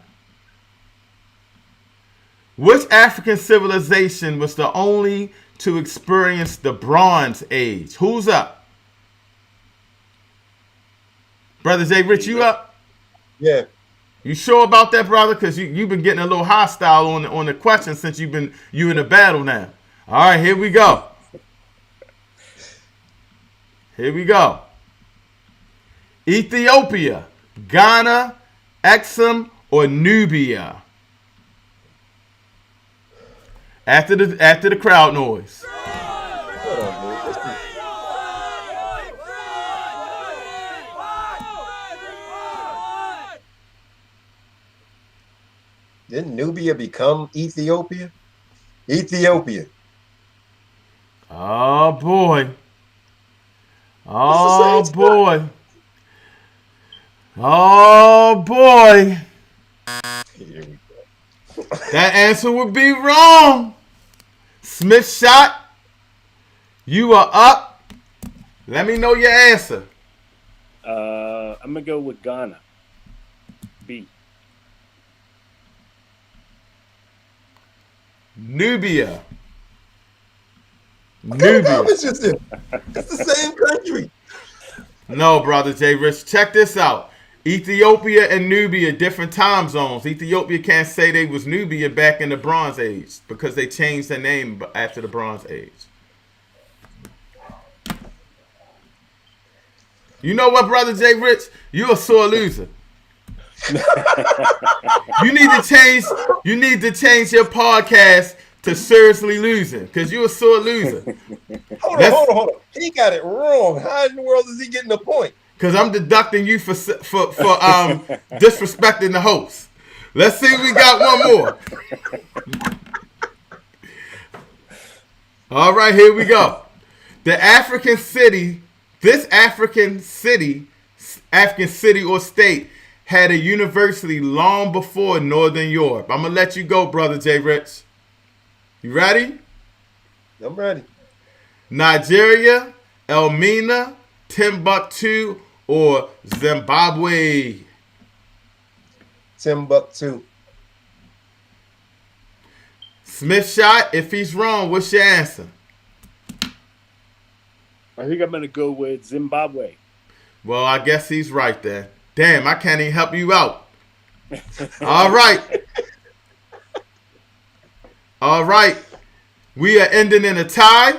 Speaker 2: Which African civilization was the only to experience the Bronze Age? Who's up? Brother Jay Rich, you up?
Speaker 5: Yeah.
Speaker 2: You sure about that, brother? Because you've been getting a little hostile on the question since you in a battle now. All right, here we go. Ethiopia, Ghana, Exum, or Nubia? After the crowd noise.
Speaker 5: Hold on, man. Didn't Nubia become Ethiopia? Ethiopia.
Speaker 2: Oh boy.
Speaker 5: It's the same
Speaker 2: boy. Oh boy.
Speaker 5: Here we go.
Speaker 2: That answer would be wrong. Smith shot. You are up. Let me know your answer.
Speaker 4: I'm going to go with Ghana. B.
Speaker 2: Nubia.
Speaker 5: It's just it's the same country.
Speaker 2: No, brother Jay Rich. Check this out. Ethiopia and Nubia, different time zones. Ethiopia can't say they was Nubia back in the Bronze Age because they changed their name after the Bronze Age. You know what, brother Jay Rich? You're a sore loser. You need to change your podcast to Seriously Losing because you're a sore loser.
Speaker 5: Hold on. He got it wrong. How in the world is he getting the point?
Speaker 2: Because I'm deducting you for disrespecting the host. Let's see if we got one more. All right, here we go. African city or state had a university long before Northern Europe. I'm going to let you go, brother Jay Rich. You ready?
Speaker 5: I'm ready.
Speaker 2: Nigeria, Elmina, Timbuktu, or Zimbabwe?
Speaker 5: Timbuktu.
Speaker 2: Smith shot. If he's wrong, what's your answer?
Speaker 4: I think I'm going to go with Zimbabwe.
Speaker 2: Well, I guess he's right there. Damn, I can't even help you out. All right. We are ending in a tie.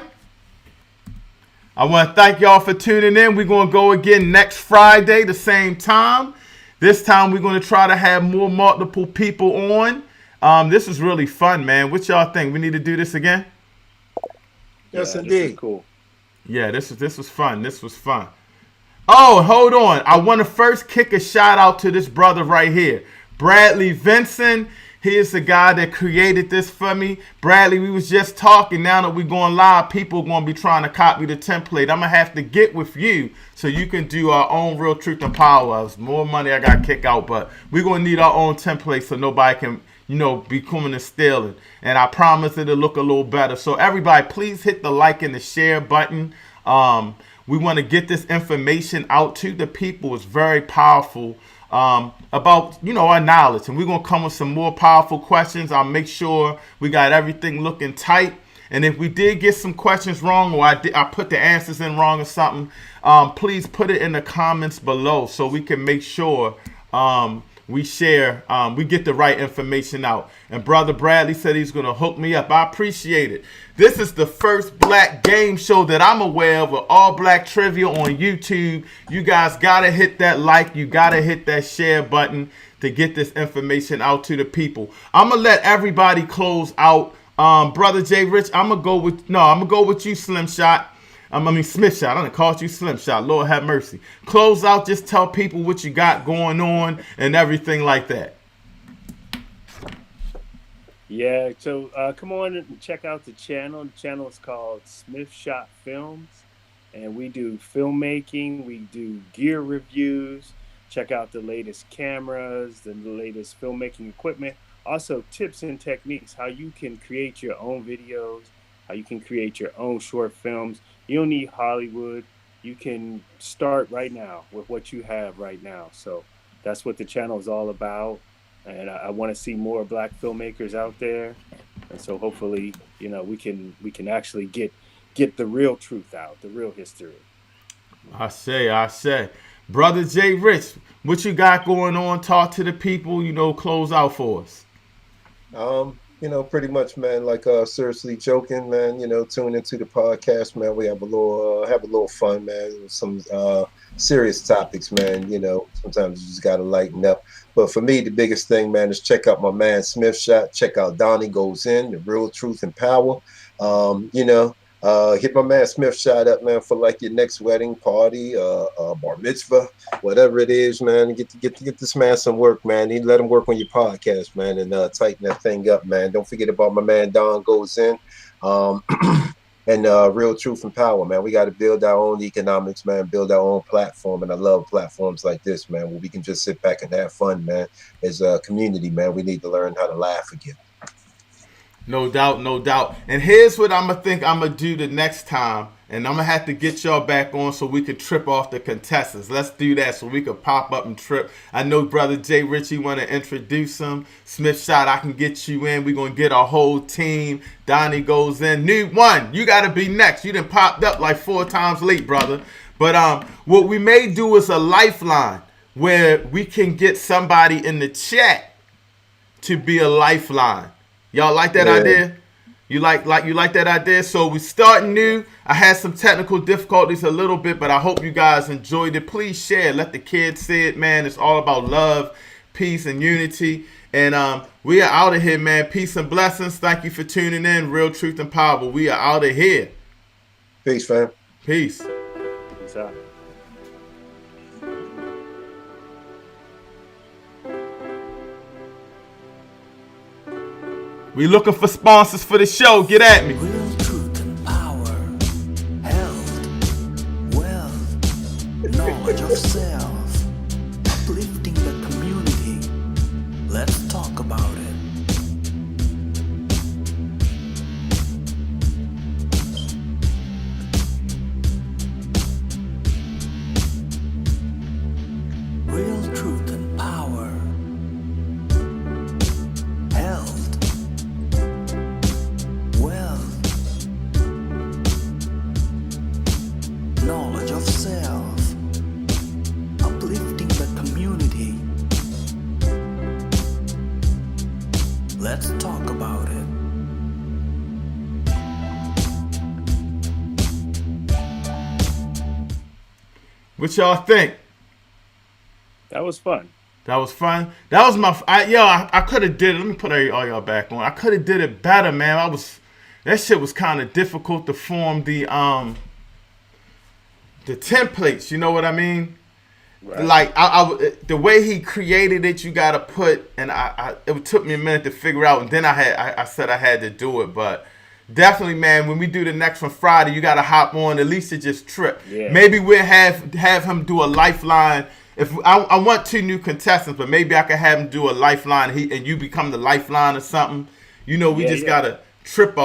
Speaker 2: I want to thank y'all for tuning in. We're going to go again next Friday, the same time. This time we're going to try to have multiple people on. This is really fun, man. What y'all think? We need to do this again?
Speaker 5: Yes,
Speaker 4: This
Speaker 5: indeed.
Speaker 4: is cool.
Speaker 2: Yeah, this was fun. Oh, hold on. I want to first kick a shout out to this brother right here, Bradley Vinson. He is the guy that created this for me. Bradley, we was just talking. Now that we're going live, people are going to be trying to copy the template. I'm going to have to get with you so you can do our own Real Truth and Power. It's more money I got to kick out, but we're going to need our own template so nobody can, be coming and stealing. And I promise it'll look a little better. So everybody, please hit the like and the share button. We want to get this information out to the people. It's very powerful. about, our knowledge. And we're going to come with some more powerful questions. I'll make sure we got everything looking tight. And if we did get some questions wrong, or I put the answers in wrong or something, please put it in the comments below so we can make sure we share, we get the right information out. And Brother Bradley said he's going to hook me up. I appreciate it. This is the first black game show that I'm aware of with all black trivia on YouTube. You guys got to hit that like. You got to hit that share button to get this information out to the people. I'm going to let everybody close out. Brother Jay Rich, I'm going to go with you, Slim Shot. Smith Shot. I done called you Slim Shot. Lord have mercy. Close out. Just tell people what you got going on and everything like that.
Speaker 4: Yeah, so come on and check out the channel. The channel is called Smith Shot Films, and we do filmmaking. We do gear reviews. Check out the latest cameras, the latest filmmaking equipment. Also, tips and techniques, how you can create your own videos, how you can create your own short films. You don't need Hollywood. You can start right now with what you have right now. So that's what the channel is all about. And I want to see more black filmmakers out there. And so hopefully, we can actually get the real truth out, the real history.
Speaker 2: I say. Brother Jay Rich, what you got going on? Talk to the people, close out for us.
Speaker 5: Pretty much, man, like seriously joking, man, tune into the podcast, man. We have a little fun, man. Some serious topics, man. Sometimes you just gotta lighten up. But for me, the biggest thing, man, is check out my man Smith Shot. Check out Donnie Goes In, The Real Truth and Power. Hit my man Smith Shot up, man, for like your next wedding party, bar mitzvah, whatever it is, man. Get this man some work, man. You let him work on your podcast, man, and tighten that thing up, man. Don't forget about my man Don Goes In, and Real Truth and Power, man. We got to build our own economics, man. Build our own platform, and I love platforms like this, man, where we can just sit back and have fun, man. As a community, man, we need to learn how to laugh again.
Speaker 2: No doubt. And here's what I'm going to do the next time. And I'm going to have to get y'all back on so we can trip off the contestants. Let's do that so we can pop up and trip. I know Brother Jay Richie want to introduce him. Smith Shot, I can get you in. We're going to get our whole team. Donnie Goes In. New one, you got to be next. You done popped up like 4 times late, brother. But what we may do is a lifeline where we can get somebody in the chat to be a lifeline. Y'all like that idea? You like that idea? So we starting new. I had some technical difficulties a little bit, but I hope you guys enjoyed it. Please share. Let the kids see it, man. It's all about love, peace, and unity. And we are out of here, man. Peace and blessings. Thank you for tuning in. Real Truth and Power. We are out of here.
Speaker 5: Peace, fam.
Speaker 2: Peace.
Speaker 4: Peace out.
Speaker 2: We looking for sponsors for the show. Get at me.
Speaker 1: Real truth and power, health, wealth, knowledge of self, uplifting the community. Let's talk about it. Real truth and power, health, wealth, knowledge of self, uplifting the community. Let's talk about it.
Speaker 2: What y'all think?
Speaker 4: That was fun.
Speaker 2: That was fun. That was I could have did it. Let me put all y'all back on. I could have did it better, man. That shit was kind of difficult to form the templates. You know what I mean? Right. Like the way he created it, you gotta put, and it took me a minute to figure out, and then I said I had to do it, but definitely, man, when we do the next one Friday, you gotta hop on at least to just trip. Yeah. Maybe we'll have him do a lifeline. If I want 2 new contestants, but maybe I could have him do a lifeline, and you become the lifeline or something. We just gotta trip off.